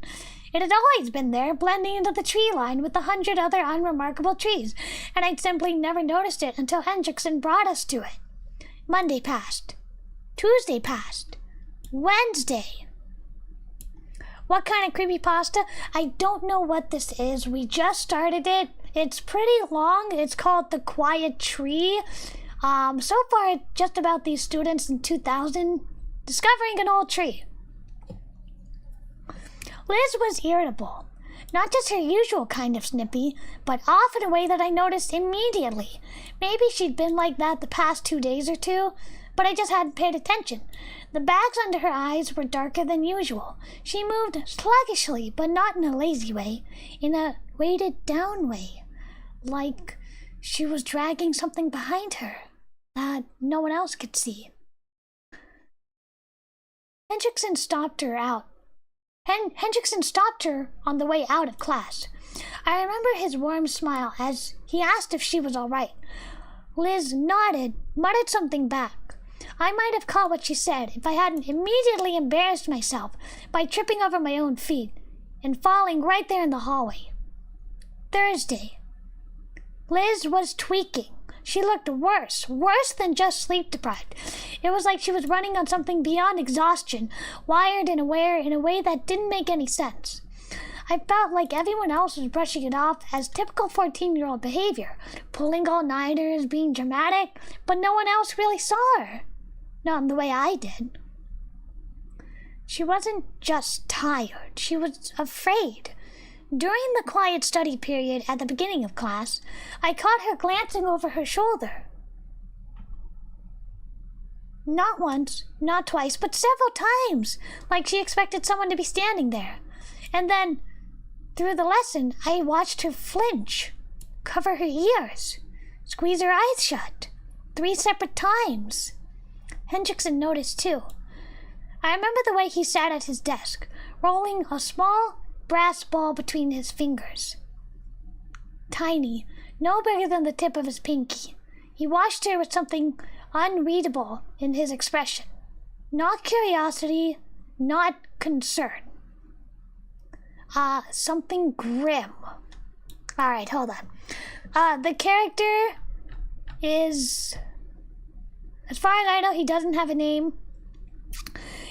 It had always been there, blending into the tree line with 100 other unremarkable trees, and I'd simply never noticed it until Hendrickson brought us to it. Monday passed. Tuesday passed. Wednesday. What kind of creepypasta? I don't know what this is. We just started it. It's pretty long. It's called The Quiet Tree. So far, it's just about these students in 2000 discovering an old tree. Liz was irritable. Not just her usual kind of snippy, but off in a way that I noticed immediately. Maybe she'd been like that the past 2 days or two, but I just hadn't paid attention. The bags under her eyes were darker than usual. She moved sluggishly, but not in a lazy way, in a weighted down way, like she was dragging something behind her that no one else could see. Hendrickson stopped her on the way out of class. I remember his warm smile as he asked if she was all right. Liz nodded, muttered something back. I might have caught what she said if I hadn't immediately embarrassed myself by tripping over my own feet and falling right there in the hallway. Thursday. Liz was tweaking. She looked worse than just sleep-deprived. It was like she was running on something beyond exhaustion, wired and aware in a way that didn't make any sense. I felt like everyone else was brushing it off as typical 14-year-old behavior, pulling all-nighters, being dramatic, but no one else really saw her. Not in the way I did. She wasn't just tired, she was afraid. During the quiet study period at the beginning of class, I caught her glancing over her shoulder. Not once, not twice, but several times, like she expected someone to be standing there. And then, through the lesson, I watched her flinch, cover her ears, squeeze her eyes shut, 3 separate times. Hendrickson noticed too. I remember the way he sat at his desk, rolling a small brass ball between his fingers. Tiny, no bigger than the tip of his pinky. He watched her with something unreadable in his expression. Not curiosity, not concern. Something grim. Alright, hold on. The character is, as far as I know, he doesn't have a name.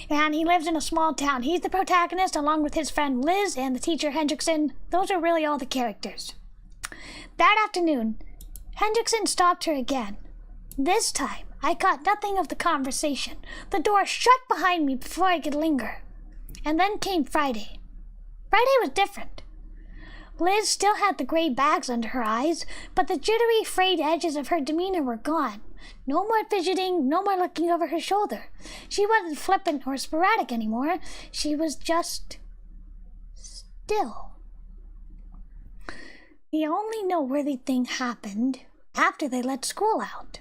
And he lives in a small town. He's the protagonist along with his friend Liz and the teacher Hendrickson. Those are really all the characters. That afternoon, Hendrickson stopped her again. This time, I caught nothing of the conversation. The door shut behind me before I could linger. And then came Friday. Friday was different. Liz still had the gray bags under her eyes, but the jittery, frayed edges of her demeanor were gone. No more fidgeting, no more looking over her shoulder. She wasn't flippant or sporadic anymore. She was just still. The only noteworthy thing happened after they let school out.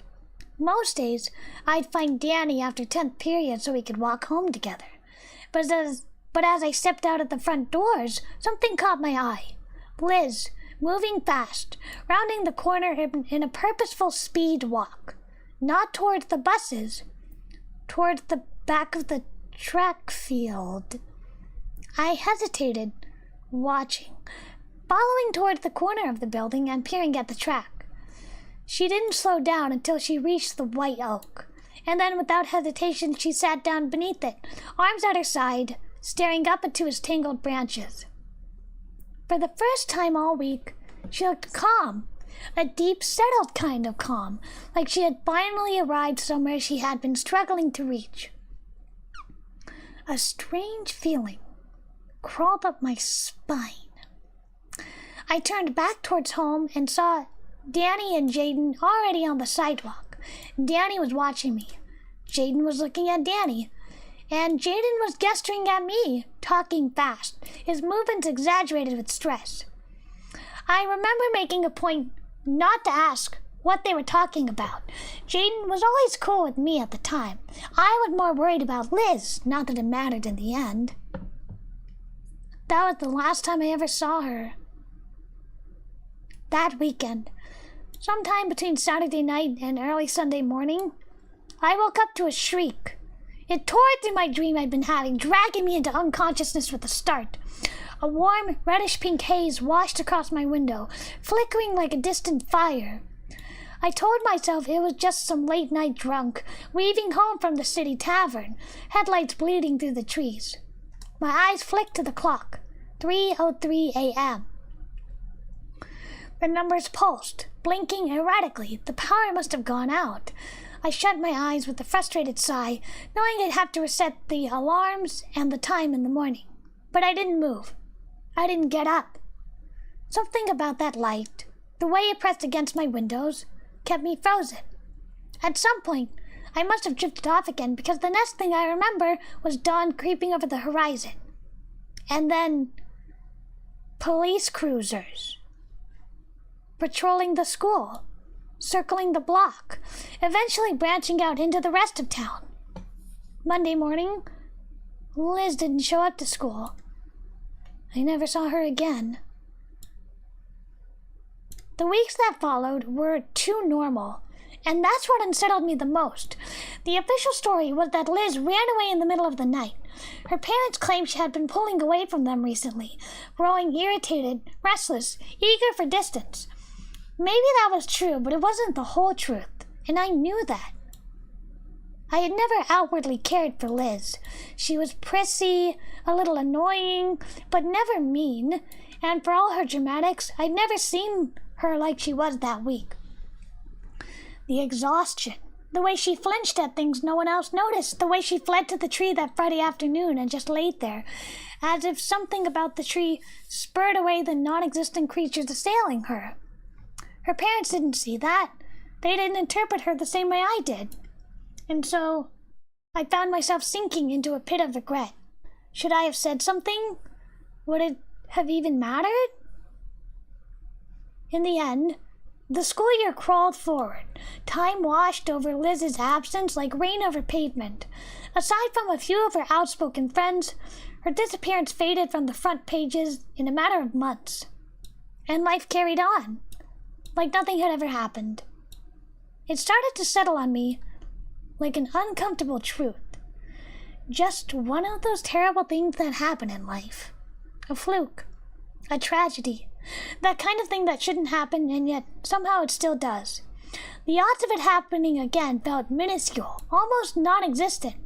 Most days, I'd find Danny after 10th period so we could walk home together. But as I stepped out at the front doors, something caught my eye. Liz, moving fast, rounding the corner in a purposeful speed walk. Not towards the buses, towards the back of the track field. I hesitated, watching, following towards the corner of the building and peering at the track. She didn't slow down until she reached the white oak, and then without hesitation she sat down beneath it, arms at her side, staring up into its tangled branches. For the first time all week, she looked calm, a deep, settled kind of calm, like she had finally arrived somewhere she had been struggling to reach. A strange feeling crawled up my spine. I turned back towards home and saw Danny and Jaden already on the sidewalk. Danny was watching me. Jaden was looking at Danny. And Jaden was gesturing at me, talking fast, his movements exaggerated with stress. I remember making a point not to ask what they were talking about. Jaden was always cool with me at the time. I was more worried about Liz, not that it mattered in the end. That was the last time I ever saw her. That weekend, sometime between Saturday night and early Sunday morning, I woke up to a shriek. It tore through my dream I'd been having, dragging me into unconsciousness with a start. A warm, reddish-pink haze washed across my window, flickering like a distant fire. I told myself it was just some late-night drunk, weaving home from the city tavern, headlights bleeding through the trees. My eyes flicked to the clock, 3:03 a.m. The numbers pulsed, blinking erratically. The power must have gone out. I shut my eyes with a frustrated sigh, knowing I'd have to reset the alarms and the time in the morning. But I didn't move. I didn't get up. Something about that light, the way it pressed against my windows, kept me frozen. At some point, I must have drifted off again because the next thing I remember was dawn creeping over the horizon. And then police cruisers patrolling the school, circling the block, eventually branching out into the rest of town. Monday morning, Liz didn't show up to school. I never saw her again. The weeks that followed were too normal, and that's what unsettled me the most. The official story was that Liz ran away in the middle of the night. Her parents claimed she had been pulling away from them recently, growing irritated, restless, eager for distance. Maybe that was true, but it wasn't the whole truth, and I knew that. I had never outwardly cared for Liz. She was prissy, a little annoying, but never mean, and for all her dramatics, I'd never seen her like she was that week. The exhaustion, the way she flinched at things no one else noticed, the way she fled to the tree that Friday afternoon and just laid there, as if something about the tree spurred away the non-existent creatures assailing her. Her parents didn't see that. They didn't interpret her the same way I did. And so, I found myself sinking into a pit of regret. Should I have said something? Would it have even mattered? In the end, the school year crawled forward. Time washed over Liz's absence like rain over pavement. Aside from a few of her outspoken friends, her disappearance faded from the front pages in a matter of months. And life carried on, like nothing had ever happened. It started to settle on me like an uncomfortable truth. just one of those terrible things that happen in life. A fluke. A tragedy. That kind of thing that shouldn't happen, and yet somehow it still does. The odds of it happening again felt minuscule, almost non-existent.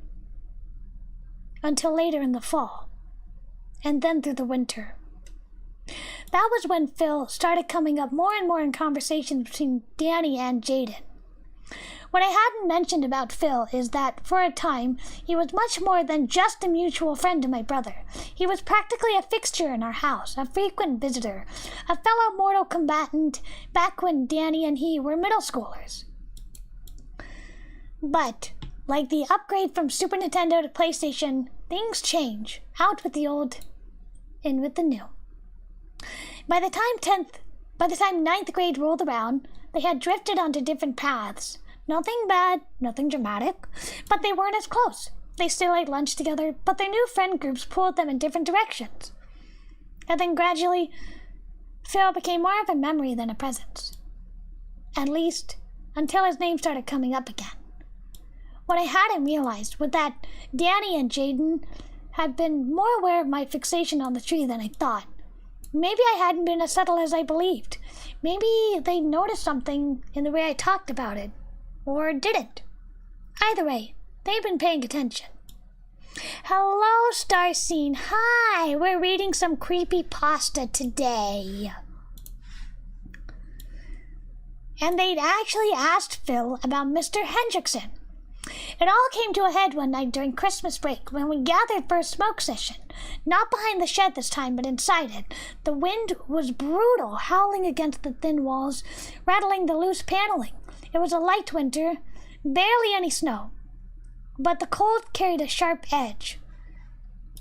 Until later in the fall. And then through the winter. That was when Phil started coming up more and more in conversations between Danny and Jaden. What I hadn't mentioned about Phil is that, for a time, he was much more than just a mutual friend to my brother. He was practically a fixture in our house, a frequent visitor, a fellow mortal combatant back when Danny and he were middle schoolers. But, like the upgrade from Super Nintendo to PlayStation, things change. Out with the old, in with the new. By the time ninth grade rolled around, they had drifted onto different paths. Nothing bad, nothing dramatic, but they weren't as close. They still ate lunch together, but their new friend groups pulled them in different directions. And then gradually, Phil became more of a memory than a presence. At least, until his name started coming up again. What I hadn't realized was that Danny and Jaden had been more aware of my fixation on the tree than I thought. Maybe I hadn't been as subtle as I believed. Maybe they noticed something in the way I talked about it. Or didn't. Either way, they've been paying attention. Hello, Star Scene. Hi, we're reading some creepypasta today. And they'd actually asked Phil about Mr. Hendrickson. It all came to a head one night during Christmas break when we gathered for a smoke session. Not behind the shed this time, but inside it. The wind was brutal, howling against the thin walls, rattling the loose paneling. It was a light winter, barely any snow, but the cold carried a sharp edge.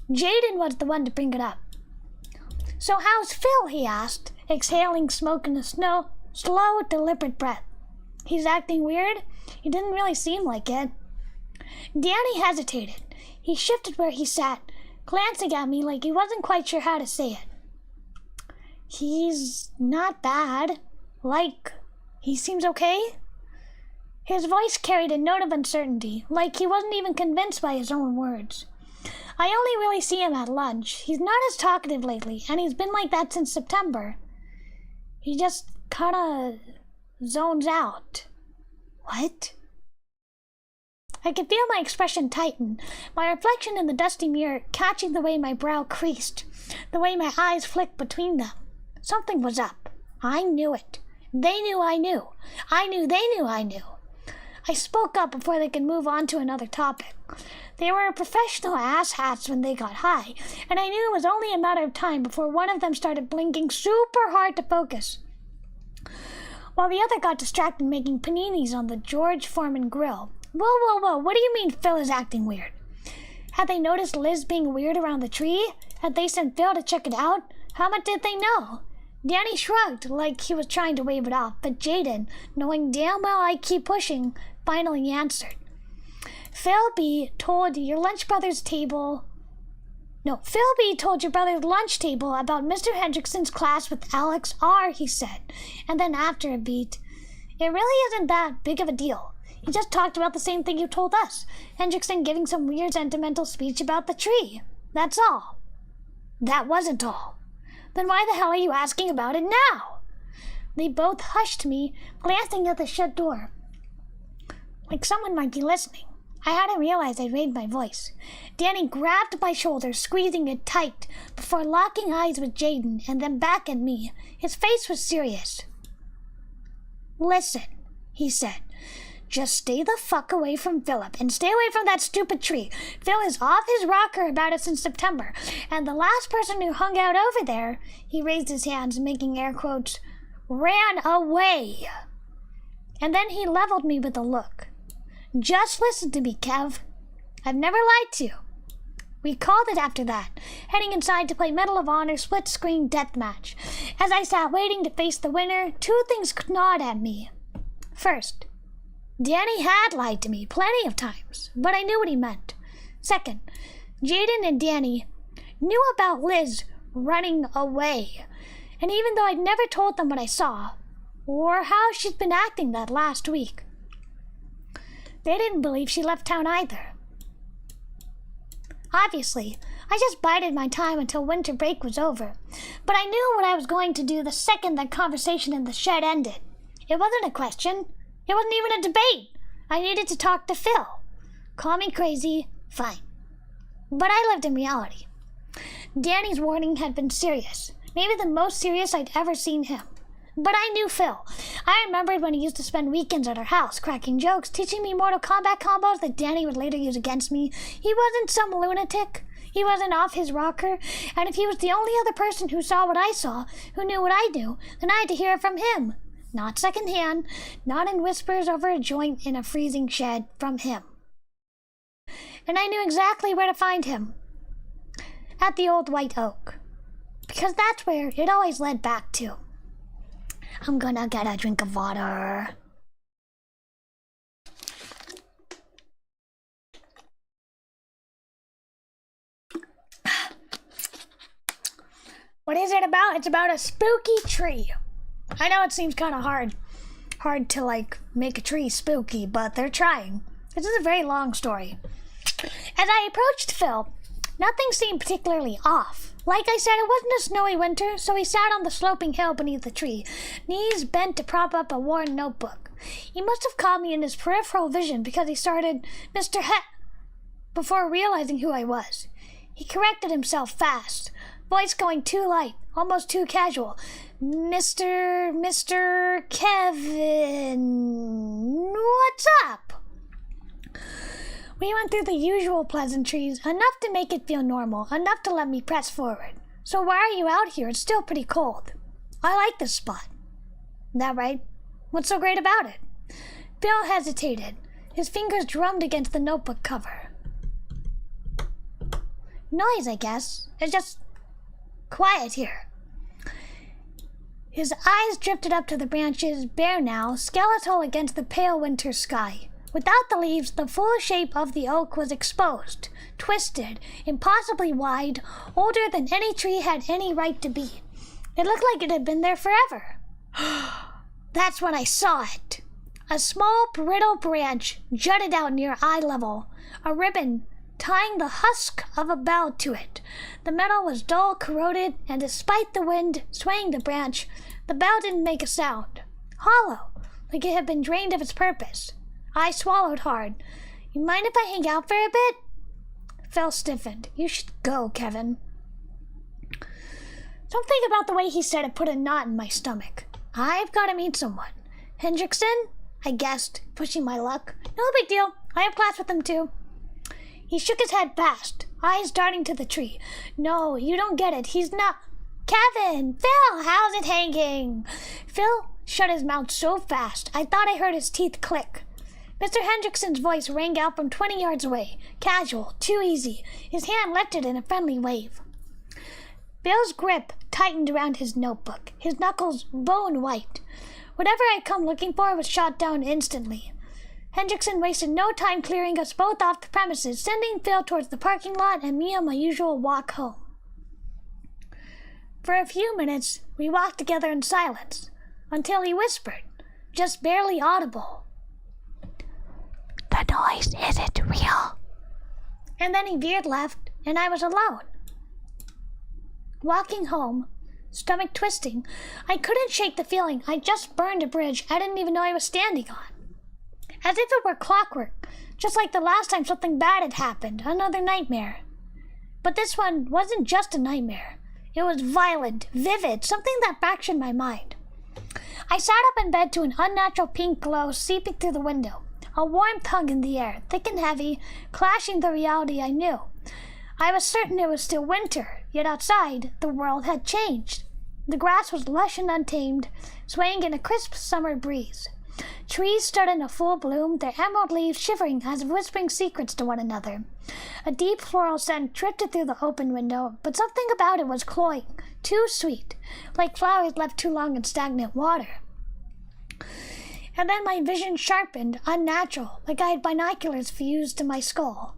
Jaden was the one to bring it up. "So how's Phil?" he asked, exhaling smoke in a slow, deliberate breath. "He's acting weird? He didn't really seem like it." Danny hesitated. He shifted where he sat, glancing at me like he wasn't quite sure how to say it. "He's not bad. Like, he seems okay." His voice carried a note of uncertainty, like he wasn't even convinced by his own words. I only really see him at lunch. He's not as talkative lately, and he's been like that since September. He just kinda zones out. What? I could feel my expression tighten, my reflection in the dusty mirror catching the way my brow creased, the way my eyes flicked between them. Something was up. I knew it. They knew I knew. I knew they knew I knew. I spoke up before they could move on to another topic. They were professional asshats when they got high, and I knew it was only a matter of time before one of them started blinking super hard to focus, while the other got distracted making paninis on the George Foreman grill. Whoa, what do you mean Phil is acting weird? Had they noticed Liz being weird around the tree? Had they sent Phil to check it out? How much did they know? Danny shrugged like he was trying to wave it off, but Jaden, knowing damn well I'd keep pushing, finally answered. Phil B told your brother's lunch table about Mr. Hendrickson's class with Alex R., he said. And then after a beat, "It really isn't that big of a deal. He just talked about the same thing you told us. Hendrickson giving some weird sentimental speech about the tree. That's all." That wasn't all. Then why the hell are you asking about it now? They both hushed me, glancing at the shut door, like someone might be listening. I hadn't realized I'd raised my voice. Danny grabbed my shoulder, squeezing it tight, before locking eyes with Jaden and then back at me. His face was serious. "Listen," he said. "Just stay the fuck away from Philip, and stay away from that stupid tree. Phil is off his rocker about it since September, and the last person who hung out over there," he raised his hands, making air quotes, "ran away." And then he leveled me with a look. "Just listen to me, Kev. I've never lied to you." We called it after that, heading inside to play Medal of Honor split-screen deathmatch. As I sat waiting to face the winner, two things gnawed at me. First, Danny had lied to me plenty of times, but I knew what he meant. Second, Jaden and Danny knew about Liz running away. And even though I'd never told them what I saw, or how she'd been acting that last week, they didn't believe she left town either. Obviously, I just bided my time until winter break was over, but I knew what I was going to do the second that conversation in the shed ended. It wasn't a question. It wasn't even a debate. I needed to talk to Phil. Call me crazy, fine. But I lived in reality. Danny's warning had been serious, maybe the most serious I'd ever seen him. But I knew Phil. I remembered when he used to spend weekends at our house, cracking jokes, teaching me Mortal Kombat combos that Danny would later use against me. He wasn't some lunatic. He wasn't off his rocker. And if he was the only other person who saw what I saw, who knew what I knew, then I had to hear it from him. Not secondhand, not in whispers over a joint in a freezing shed, from him. And I knew exactly where to find him. At the old white oak. Because that's where it always led back to. I'm gonna get a drink of water. What is it about? It's about a spooky tree. I know it seems kind of hard to like make a tree spooky, but they're trying. This is a very long story. As I approached Phil, nothing seemed particularly off. Like I said, it wasn't a snowy winter, so he sat on the sloping hill beneath the tree, knees bent to prop up a worn notebook. He must have caught me in his peripheral vision because he started, Mr. before realizing who I was. He corrected himself fast, voice going too light, almost too casual. Mr. Kevin, what's up? We went through the usual pleasantries, enough to make it feel normal, enough to let me press forward. So why are you out here? It's still pretty cold. I like this spot. That right? What's so great about it? Phil hesitated. His fingers drummed against the notebook cover. Noise, I guess. It's just quiet here. His eyes drifted up to the branches, bare now, skeletal against the pale winter sky. Without the leaves, the full shape of the oak was exposed, twisted, impossibly wide, older than any tree had any right to be. It looked like it had been there forever. That's when I saw it. A small, brittle branch jutted out near eye level, a ribbon tying the husk of a bough to it. The metal was dull, corroded, and despite the wind swaying the branch, the bough didn't make a sound. Hollow, like it had been drained of its purpose. I swallowed hard. You mind if I hang out for a bit? Phil stiffened. You should go, Kevin. Something about the way he said it put a knot in my stomach. I've got to meet someone. Hendrickson? I guessed, pushing my luck. No big deal. I have class with him too. He shook his head fast, eyes darting to the tree. No, you don't get it. He's not... Kevin! Phil, how's it hanging? Phil shut his mouth so fast, I thought I heard his teeth click. Mr. Hendrickson's voice rang out from 20 yards away, casual, too easy, his hand lifted in a friendly wave. Phil's grip tightened around his notebook, his knuckles bone white. Whatever I'd come looking for was shot down instantly. Hendrickson wasted no time clearing us both off the premises, sending Phil towards the parking lot and me on my usual walk home. For a few minutes, we walked together in silence, until he whispered, just barely audible. The noise isn't real. And then he veered left, and I was alone. Walking home, stomach twisting, I couldn't shake the feeling I just burned a bridge I didn't even know I was standing on. As if it were clockwork, just like the last time something bad had happened, another nightmare. But this one wasn't just a nightmare. It was violent, vivid, something that fractured my mind. I sat up in bed to an unnatural pink glow seeping through the window, a warm tongue in the air, thick and heavy, clashing the reality I knew. I was certain it was still winter, yet outside, the world had changed. The grass was lush and untamed, swaying in a crisp summer breeze. Trees stood in a full bloom, their emerald leaves shivering as if whispering secrets to one another. A deep floral scent drifted through the open window, but something about it was cloying, too sweet, like flowers left too long in stagnant water. And then my vision sharpened, unnatural, like I had binoculars fused to my skull.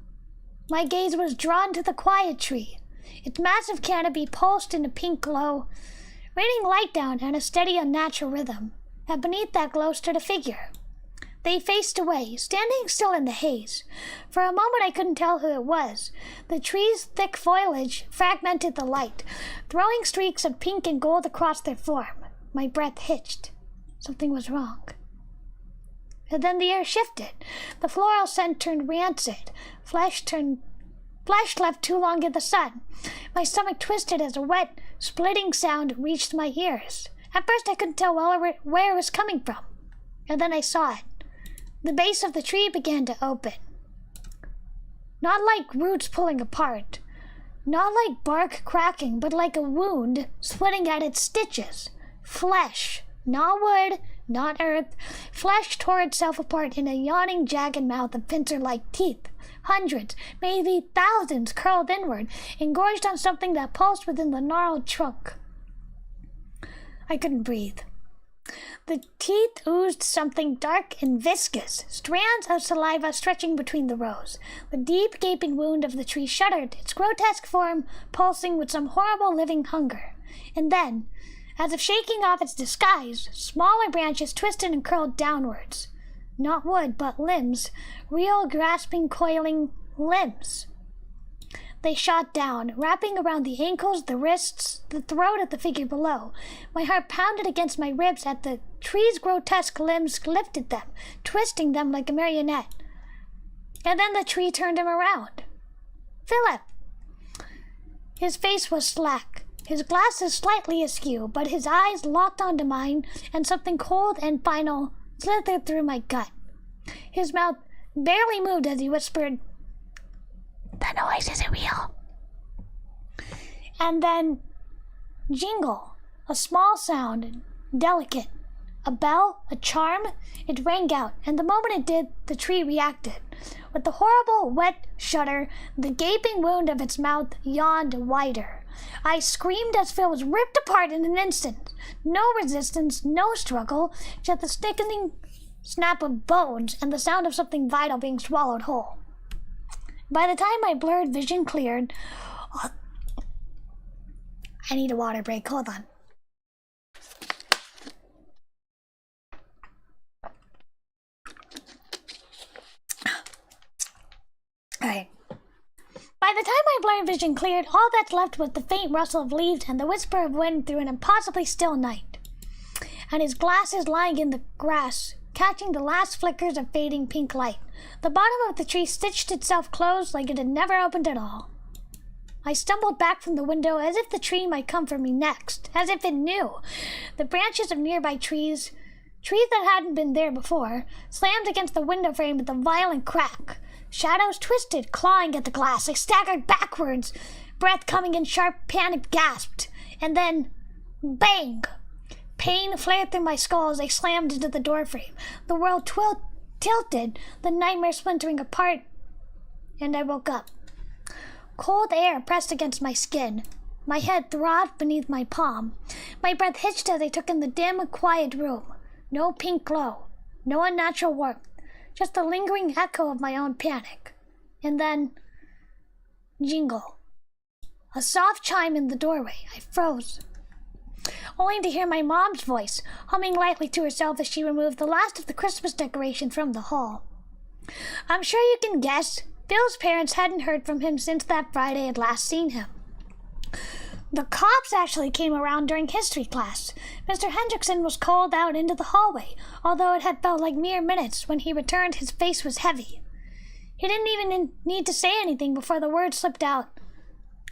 My gaze was drawn to the quiet tree, its massive canopy pulsed in a pink glow, raining light down and a steady, unnatural rhythm. And beneath that glow stood a figure. They faced away, standing still in the haze. For a moment I couldn't tell who it was. The tree's thick foliage fragmented the light, throwing streaks of pink and gold across their form. My breath hitched. Something was wrong. And then the air shifted. The floral scent turned rancid. Flesh left too long in the sun. My stomach twisted as a wet, splitting sound reached my ears. At first I couldn't tell where it was coming from. And then I saw it. The base of the tree began to open. Not like roots pulling apart. Not like bark cracking, but like a wound splitting at its stitches. Flesh. Not wood, not earth. Flesh tore itself apart in a yawning, jagged mouth of pincer-like teeth. Hundreds, maybe thousands, curled inward, engorged on something that pulsed within the gnarled trunk. I couldn't breathe. The teeth oozed something dark and viscous, strands of saliva stretching between the rows. The deep, gaping wound of the tree shuddered, its grotesque form pulsing with some horrible living hunger. And then, as if shaking off its disguise, smaller branches twisted and curled downwards. Not wood, but limbs, real, grasping, coiling limbs. They shot down, wrapping around the ankles, the wrists, the throat of the figure below. My heart pounded against my ribs as the tree's grotesque limbs lifted them, twisting them like a marionette. And then the tree turned him around. Philip! His face was slack, his glasses slightly askew, but his eyes locked onto mine, and something cold and final slithered through my gut. His mouth barely moved as he whispered, "The noise isn't real." And then, jingle, a small sound, delicate. A bell, a charm, it rang out, and the moment it did, the tree reacted. With a horrible, wet shudder, the gaping wound of its mouth yawned wider. I screamed as Phil was ripped apart in an instant. No resistance, no struggle, just the sickening snap of bones and the sound of something vital being swallowed whole. By the time my blurred vision cleared, I need a water break. Hold on. Alright. By the time my blurred vision cleared, all that's left was the faint rustle of leaves and the whisper of wind through an impossibly still night. And his glasses lying in the grass, catching the last flickers of fading pink light. The bottom of the tree stitched itself closed like it had never opened at all. I stumbled back from the window as if the tree might come for me next, as if it knew. The branches of nearby trees that hadn't been there before, slammed against the window frame with a violent crack. Shadows twisted, clawing at the glass. I staggered backwards, breath coming in sharp, panicked gasps. And then, bang! Pain flared through my skull as I slammed into the doorframe. The world tilted, the nightmare splintering apart, and I woke up. Cold air pressed against my skin. My head throbbed beneath my palm. My breath hitched as I took in the dim, quiet room. No pink glow, no unnatural warmth, just the lingering echo of my own panic. And then, jingle. A soft chime in the doorway. I froze, only to hear my mom's voice, humming lightly to herself as she removed the last of the Christmas decoration from the hall. I'm sure you can guess, Phil's parents hadn't heard from him since that Friday I'd last seen him. The cops actually came around during history class. Mr. Hendrickson was called out into the hallway, although it had felt like mere minutes. When he returned, his face was heavy. He didn't even need to say anything before the words slipped out,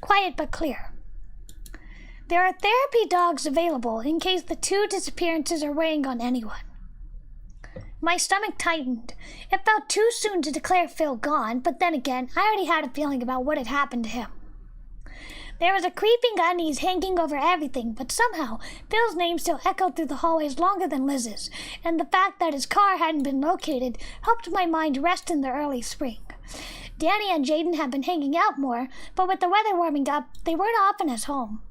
quiet but clear. There are therapy dogs available in case the 2 disappearances are weighing on anyone. My stomach tightened. It felt too soon to declare Phil gone, but then again, I already had a feeling about what had happened to him. There was a creeping unease hanging over everything, but somehow Phil's name still echoed through the hallways longer than Liz's, and the fact that his car hadn't been located helped my mind rest in the early spring. Danny and Jaden had been hanging out more, but with the weather warming up, they weren't often at home.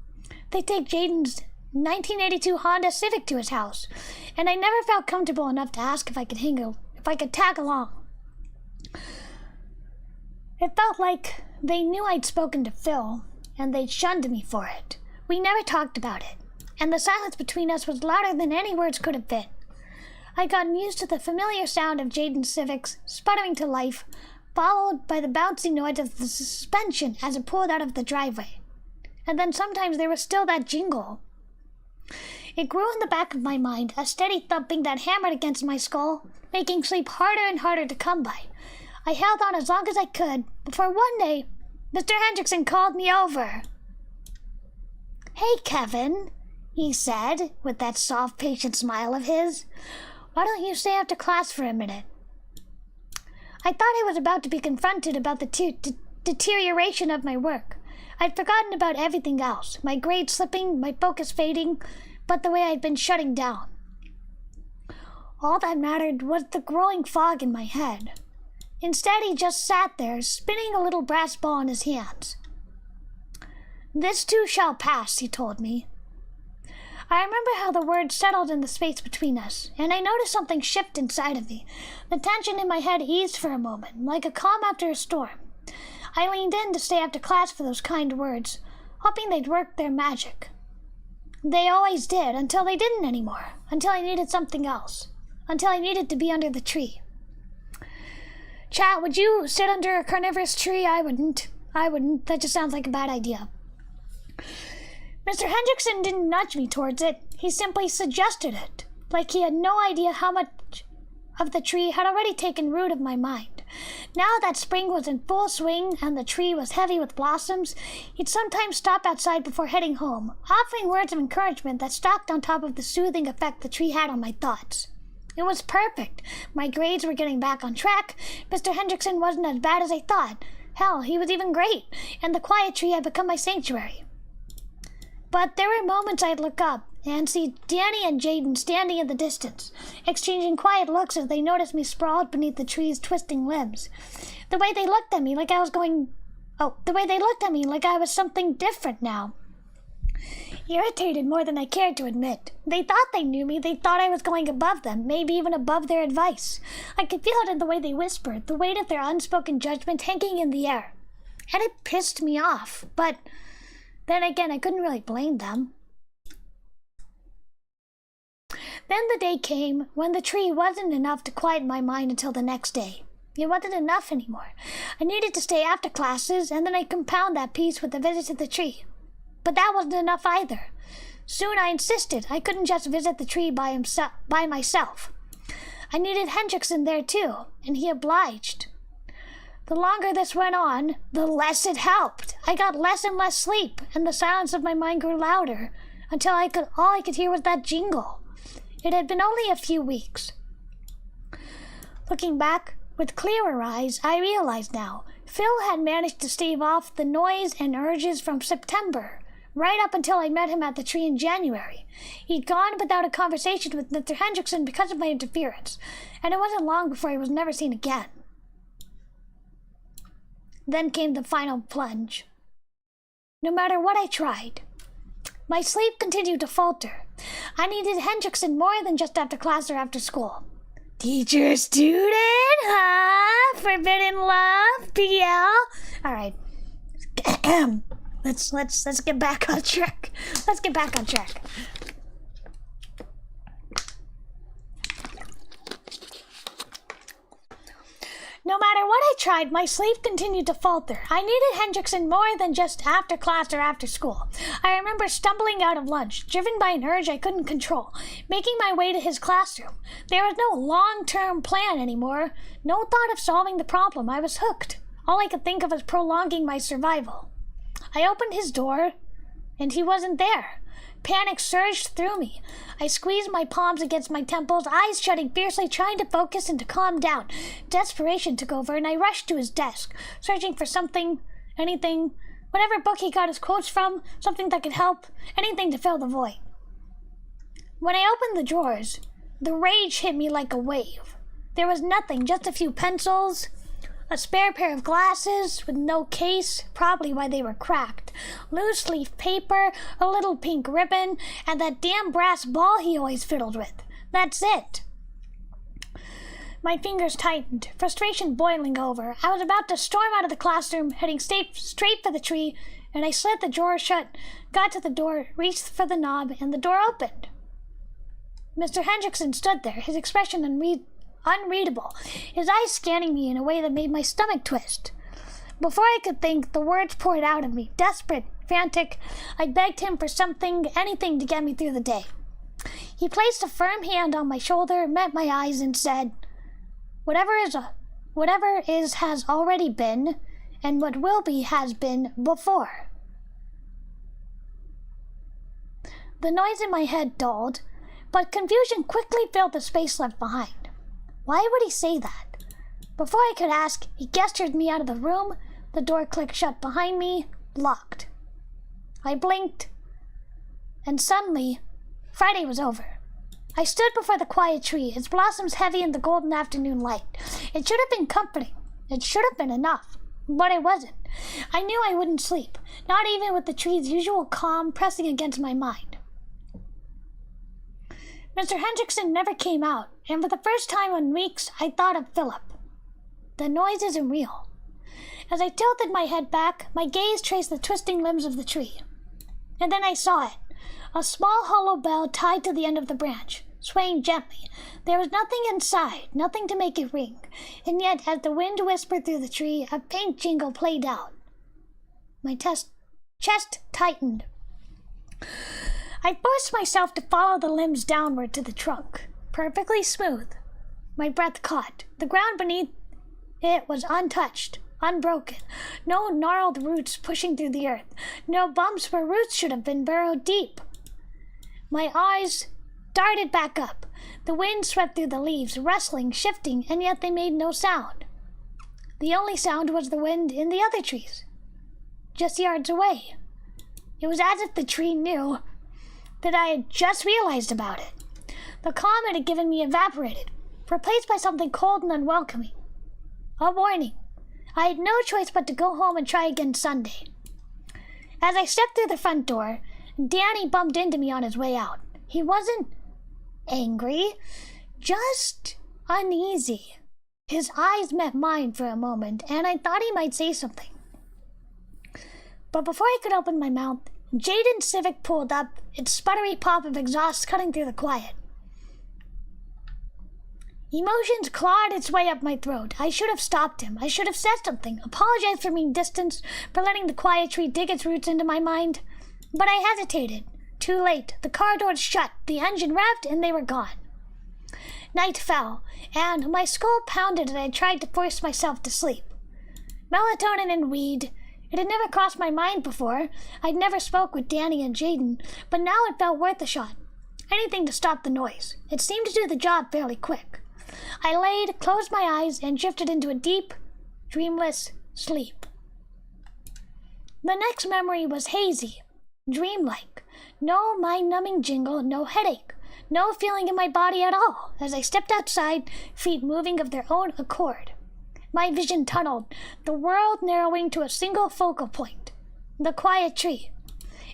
They'd take Jaden's 1982 Honda Civic to his house, and I never felt comfortable enough to ask if I could tag along. It felt like they knew I'd spoken to Phil, and they'd shunned me for it. We never talked about it, and the silence between us was louder than any words could have been. I'd gotten used to the familiar sound of Jaden's Civics sputtering to life, followed by the bouncy noise of the suspension as it pulled out of the driveway. And then sometimes there was still that jingle. It grew in the back of my mind, a steady thumping that hammered against my skull, making sleep harder and harder to come by. I held on as long as I could, before one day, Mr. Hendrickson called me over. "Hey, Kevin," he said, with that soft, patient smile of his. "Why don't you stay after class for a minute?" I thought I was about to be confronted about the deterioration of my work. I'd forgotten about everything else, my grades slipping, my focus fading, but the way I'd been shutting down. All that mattered was the growing fog in my head. Instead, he just sat there, spinning a little brass ball in his hands. "This too shall pass," he told me. I remember how the words settled in the space between us, and I noticed something shift inside of me. The tension in my head eased for a moment, like a calm after a storm. I leaned in to stay after class for those kind words, hoping they'd work their magic. They always did, until they didn't anymore, until I needed something else, until I needed to be under the tree. "Chat, would you sit under a carnivorous tree?" I wouldn't. That just sounds like a bad idea. Mr. Hendrickson didn't nudge me towards it. He simply suggested it, like he had no idea how much of the tree had already taken root of my mind. Now that spring was in full swing and the tree was heavy with blossoms, he'd sometimes stop outside before heading home, offering words of encouragement that stacked on top of the soothing effect the tree had on my thoughts. It was perfect. My grades were getting back on track. Mr. Hendrickson wasn't as bad as I thought. Hell, he was even great, and the quiet tree had become my sanctuary. But there were moments I'd look up and see Danny and Jaden standing in the distance, exchanging quiet looks as they noticed me sprawled beneath the tree's twisting limbs. The way they looked at me like I was something different now. Irritated more than I cared to admit. They thought they knew me. They thought I was going above them, maybe even above their advice. I could feel it in the way they whispered, the weight of their unspoken judgment hanging in the air. And it pissed me off, but then again, I couldn't really blame them. Then the day came when the tree wasn't enough to quiet my mind until the next day. It wasn't enough anymore. I needed to stay after classes, and then I'd compound that piece with a visit to the tree. But that wasn't enough either. Soon I insisted I couldn't just visit the tree by myself. I needed Hendrickson there too, and he obliged. The longer this went on, the less it helped. I got less and less sleep, and the silence of my mind grew louder, until all I could hear was that jingle. It had been only a few weeks. Looking back, with clearer eyes, I realized now, Phil had managed to stave off the noise and urges from September, right up until I met him at the tree in January. He'd gone without a conversation with Mr. Hendrickson because of my interference, and it wasn't long before he was never seen again. Then came the final plunge. No matter what I tried, my sleep continued to falter. I needed Hendrickson more than just after class or after school. Teacher, student, huh? Forbidden love, PL. All right. Let's get back on track. Let's get back on track. No matter what I tried, my sleep continued to falter. I needed Hendrickson more than just after class or after school. I remember stumbling out of lunch, driven by an urge I couldn't control, making my way to his classroom. There was no long-term plan anymore, no thought of solving the problem. I was hooked. All I could think of was prolonging my survival. I opened his door, and he wasn't there. Panic surged through me. I squeezed my palms against my temples, eyes shutting fiercely, trying to focus and to calm down. Desperation took over, and I rushed to his desk, searching for something, anything, whatever book he got his quotes from, something that could help, anything to fill the void. When I opened the drawers, the rage hit me like a wave. There was nothing, just a few pencils, a spare pair of glasses with no case, probably why they were cracked, loose leaf paper, a little pink ribbon, and that damn brass ball he always fiddled with. That's it. My fingers tightened, frustration boiling over. I was about to storm out of the classroom, heading straight for the tree, and I slid the drawer shut, got to the door, reached for the knob, and the door opened. Mr. Hendrickson stood there, his expression unreadable, his eyes scanning me in a way that made my stomach twist. Before I could think, the words poured out of me, desperate, frantic. I begged him for something, anything to get me through the day. He placed a firm hand on my shoulder, met my eyes, and said, Whatever is has already been, and what will be has been before. The noise in my head dulled, but confusion quickly filled the space left behind. Why would he say that? Before I could ask, he gestured me out of the room. The door clicked shut behind me, locked. I blinked, and suddenly, Friday was over. I stood before the quiet tree, its blossoms heavy in the golden afternoon light. It should have been comforting. It should have been enough, but it wasn't. I knew I wouldn't sleep, not even with the tree's usual calm pressing against my mind. Mr. Hendrickson never came out, and for the first time in weeks, I thought of Philip. The noise isn't real. As I tilted my head back, my gaze traced the twisting limbs of the tree. And then I saw it. A small hollow bell tied to the end of the branch, swaying gently. There was nothing inside, nothing to make it ring. And yet, as the wind whispered through the tree, a faint jingle played out. My chest tightened. I forced myself to follow the limbs downward to the trunk, perfectly smooth. My breath caught. The ground beneath it was untouched, unbroken. No gnarled roots pushing through the earth. No bumps where roots should have been burrowed deep. My eyes darted back up. The wind swept through the leaves, rustling, shifting, and yet they made no sound. The only sound was the wind in the other trees, just yards away. It was as if the tree knew that I had just realized about it. The calm it had given me evaporated, replaced by something cold and unwelcoming. A warning. I had no choice but to go home and try again Sunday. As I stepped through the front door, Danny bumped into me on his way out. He wasn't angry, just uneasy. His eyes met mine for a moment, and I thought he might say something. But before I could open my mouth, Jaden's Civic pulled up, its sputtery pop of exhaust cutting through the quiet. Emotions clawed its way up my throat. I should have stopped him. I should have said something, apologized for being distant, for letting the quiet tree dig its roots into my mind. But I hesitated. Too late. The car doors shut, the engine revved, and they were gone. Night fell, and my skull pounded as I tried to force myself to sleep. Melatonin and weed. It had never crossed my mind before. I'd never spoke with Danny and Jaden, but now it felt worth a shot. Anything to stop the noise. It seemed to do the job fairly quick. I laid, closed my eyes, and drifted into a deep, dreamless sleep. The next memory was hazy, dreamlike. No mind-numbing jingle, no headache, no feeling in my body at all as I stepped outside, feet moving of their own accord. My vision tunneled, the world narrowing to a single focal point, the quiet tree.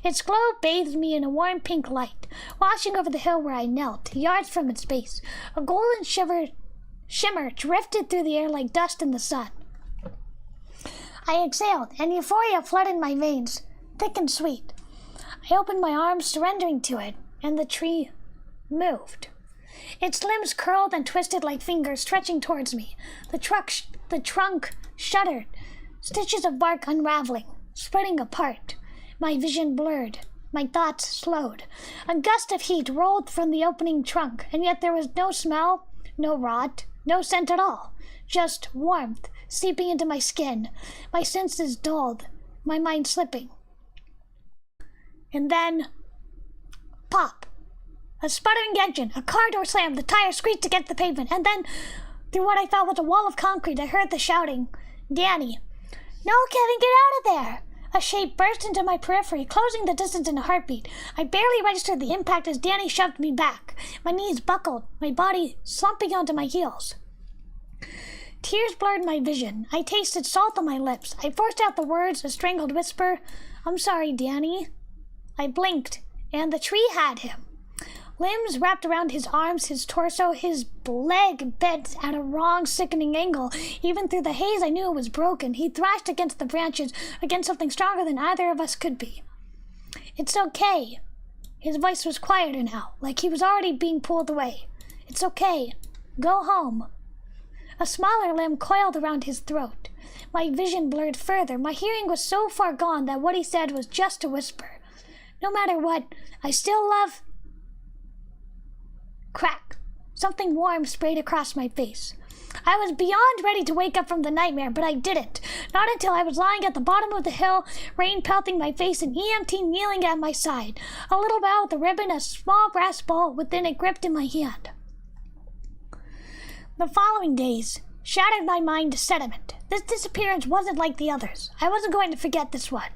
Its glow bathed me in a warm pink light, washing over the hill where I knelt, yards from its base. A golden shimmer drifted through the air like dust in the sun. I exhaled, and euphoria flooded my veins, thick and sweet. I opened my arms, surrendering to it, and the tree moved. Its limbs curled and twisted like fingers stretching towards me. The trunk shuddered, stitches of bark unraveling, spreading apart. My vision blurred, my thoughts slowed. A gust of heat rolled from the opening trunk, and yet there was no smell, no rot, no scent at all. Just warmth seeping into my skin, my senses dulled, my mind slipping. And then, pop! A sputtering engine, a car door slammed, the tire screeched against the pavement, and then, through what I felt was a wall of concrete, I heard the shouting, Danny. No, Kevin, get out of there! A shape burst into my periphery, closing the distance in a heartbeat. I barely registered the impact as Danny shoved me back. My knees buckled, my body slumping onto my heels. Tears blurred my vision. I tasted salt on my lips. I forced out the words, a strangled whisper, I'm sorry, Danny. I blinked, and the tree had him. Limbs wrapped around his arms, his torso, his leg bent at a wrong, sickening angle. Even through the haze, I knew it was broken. He thrashed against the branches, against something stronger than either of us could be. It's okay. His voice was quieter now, like he was already being pulled away. It's okay. Go home. A smaller limb coiled around his throat. My vision blurred further. My hearing was so far gone that what he said was just a whisper. No matter what, I still love... Crack. Something warm sprayed across my face. I was beyond ready to wake up from the nightmare, but I didn't. Not until I was lying at the bottom of the hill, rain pelting my face and EMT kneeling at my side. A little bow with a ribbon, a small brass ball within it gripped in my hand. The following days shattered my mind to sediment. This disappearance wasn't like the others. I wasn't going to forget this one,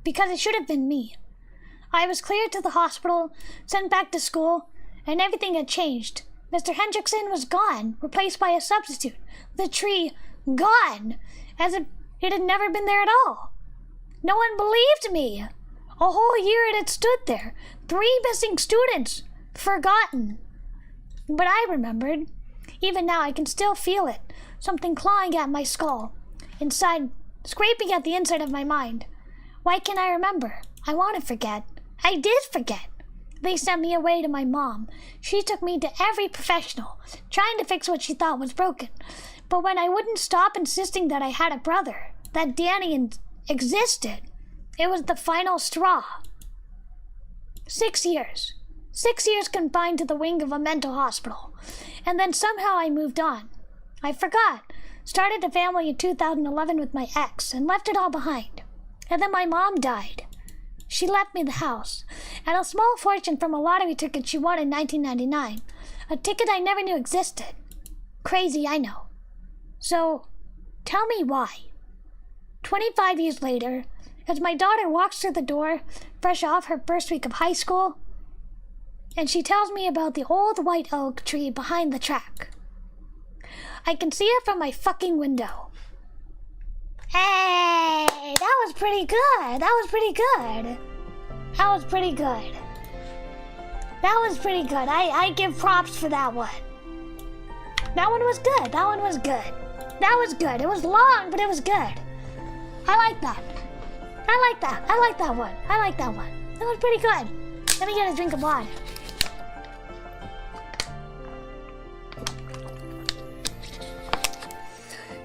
because it should have been me. I was cleared to the hospital, sent back to school, and everything had changed. Mr. Hendrickson was gone, replaced by a substitute. The tree, gone, as if it had never been there at all. No one believed me. A whole year it had stood there. 3 missing students, forgotten. But I remembered. Even now I can still feel it, something clawing at my skull, inside, scraping at the inside of my mind. Why can't I remember? I want to forget. I did forget. They sent me away to my mom. She took me to every professional, trying to fix what she thought was broken. But when I wouldn't stop insisting that I had a brother, that Danny existed, it was the final straw. 6 years. 6 years confined to the wing of a mental hospital. And then somehow I moved on. I forgot. Started a family in 2011 with my ex and left it all behind. And then my mom died. She left me the house, and a small fortune from a lottery ticket she won in 1999. A ticket I never knew existed. Crazy, I know. So, tell me why. 25 years later, as my daughter walks through the door, fresh off her first week of high school, and she tells me about the old white oak tree behind the track. I can see it from my fucking window. Hey, that was pretty good. That was pretty good. That was pretty good. That was pretty good. I give props for that one. That one was good. That one was good. That was good. It was long, but it was good. I like that. I like that. I like that one. I like that one. That was pretty good. Let me get a drink of water.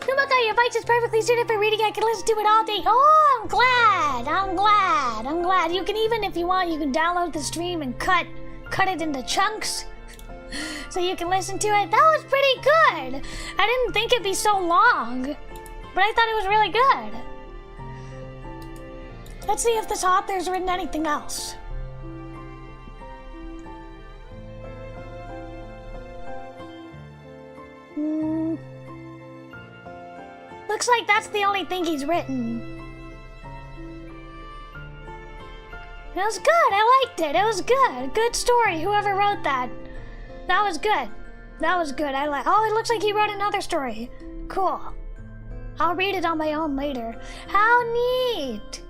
Kumakko, your voice is perfectly suited for reading. I can listen to it all day. Oh, I'm glad. I'm glad. I'm glad. You can even, if you want, you can download the stream and cut it into chunks so you can listen to it. That was pretty good. I didn't think it'd be so long, but I thought it was really good. Let's see if this author's written anything else. Looks like that's the only thing he's written. It was good. I liked it. It was good. Good story. Whoever wrote that. That was good. That was good. Oh, it looks like he wrote another story. Cool. I'll read it on my own later. How neat.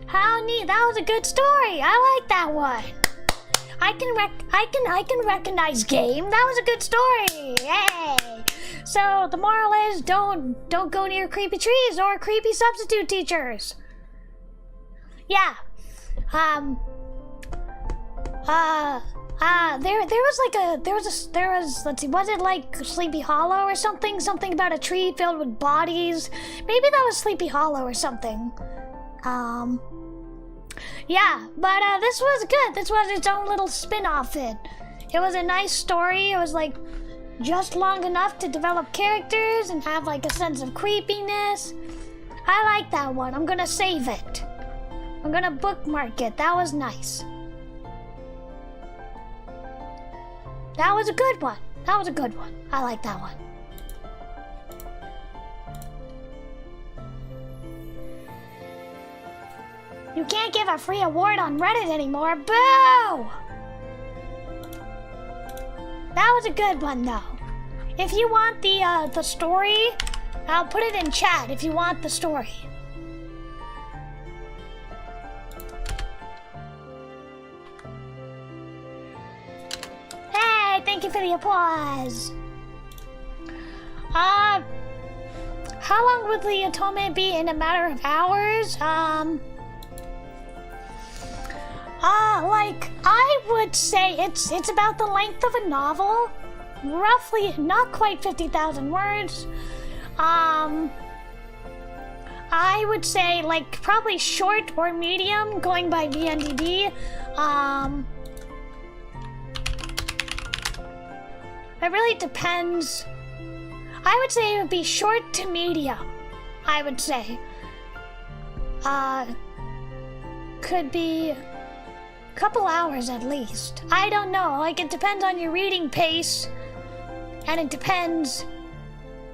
How neat. That was a good story. I like that one. I can recognize game. That was a good story. Yay. So the moral is don't go near creepy trees or creepy substitute teachers. Yeah. Let's see, was it like Sleepy Hollow or something? Something about a tree filled with bodies. Maybe that was Sleepy Hollow or something. Yeah, but this was good. This was its own little spin-off. It was a nice story. It was like just long enough to develop characters and have like a sense of creepiness. I like that one. I'm gonna save it. I'm gonna bookmark it. That was nice. That was a good one. That was a good one. I like that one. You can't give a free award on Reddit anymore. Boo! That was a good one, though. If you want the story, I'll put it in chat if you want the story. Hey, thank you for the applause. How long would the atonement be in a matter of hours? Like, I would say it's about the length of a novel. Roughly, not quite 50,000 words. I would say, like, probably short or medium, going by VNDB. It really depends. I would say it would be short to medium, I would say. Could be a couple hours at least. I don't know, like, it depends on your reading pace, and it depends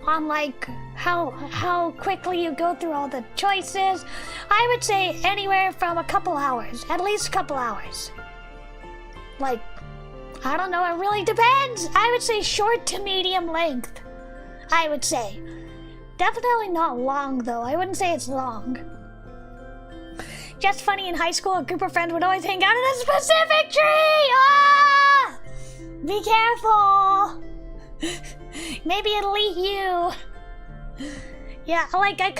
on, like, how quickly you go through all the choices. I would say anywhere from a couple hours, at least a couple hours. Like, I don't know, it really depends. I would say short to medium length, I would say. Definitely not long, though. I wouldn't say it's long. Just funny, in high school, a group of friends would always hang out in a specific tree! Ah! Be careful! Maybe it'll eat you. Yeah, like, I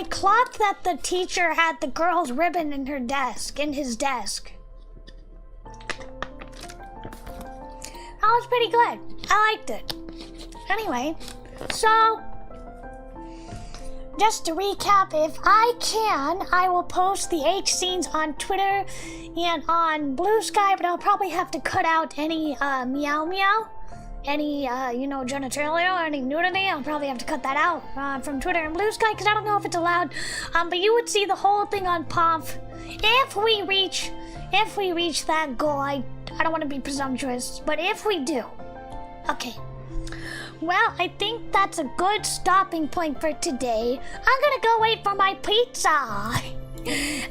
clocked that the teacher had the girl's ribbon in his desk. That was pretty good. I liked it. Anyway, so, just to recap, if I can, I will post the H scenes on Twitter and on Blue Sky, but I'll probably have to cut out any meow meow, any genitalia or any nudity. I'll probably have to cut that out from Twitter and Blue Sky because I don't know if it's allowed. But you would see the whole thing on Pomf if we reach that goal. I don't want to be presumptuous, but if we do, okay. Well, I think that's a good stopping point for today. I'm gonna go wait for my pizza. I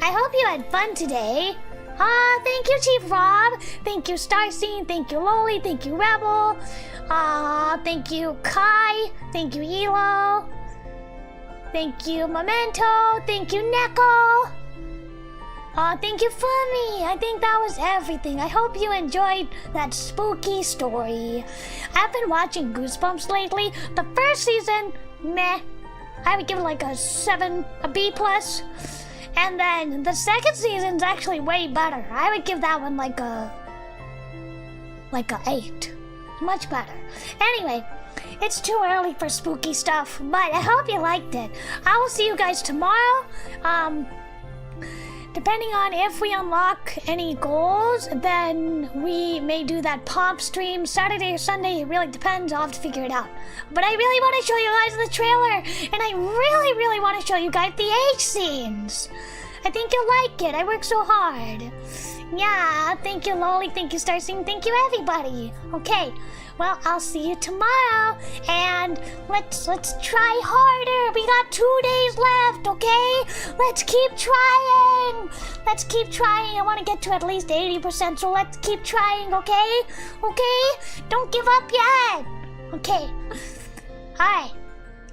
hope you had fun today. Thank you, Chief Rob. Thank you, Starseed. Thank you, Loli. Thank you, Rebel. Thank you, Kai. Thank you, Elo. Thank you, Memento. Thank you, Neko. Thank you, Fumi. I think that was everything. I hope you enjoyed that spooky story. I've been watching Goosebumps lately. The first season, meh. I would give it like a 7, a B+. And then the second season's actually way better. I would give that one like a 8. Much better. Anyway, it's too early for spooky stuff, but I hope you liked it. I will see you guys tomorrow. Depending on if we unlock any goals, then we may do that pop stream Saturday or Sunday. It really depends. I'll have to figure it out. But I really want to show you guys the trailer, and I really, really want to show you guys the H scenes. I think you'll like it. I work so hard. Yeah, thank you, Loli. Thank you, Starseed. Thank you, everybody. Okay, well, I'll see you tomorrow, and let's try harder. We got 2 days left, okay? Let's keep trying. Let's keep trying. I want to get to at least 80%, so let's keep trying, okay? Okay? Don't give up yet. Okay. All right.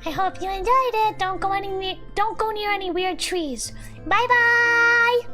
I hope you enjoyed it. Don't go near any weird trees. Bye-bye.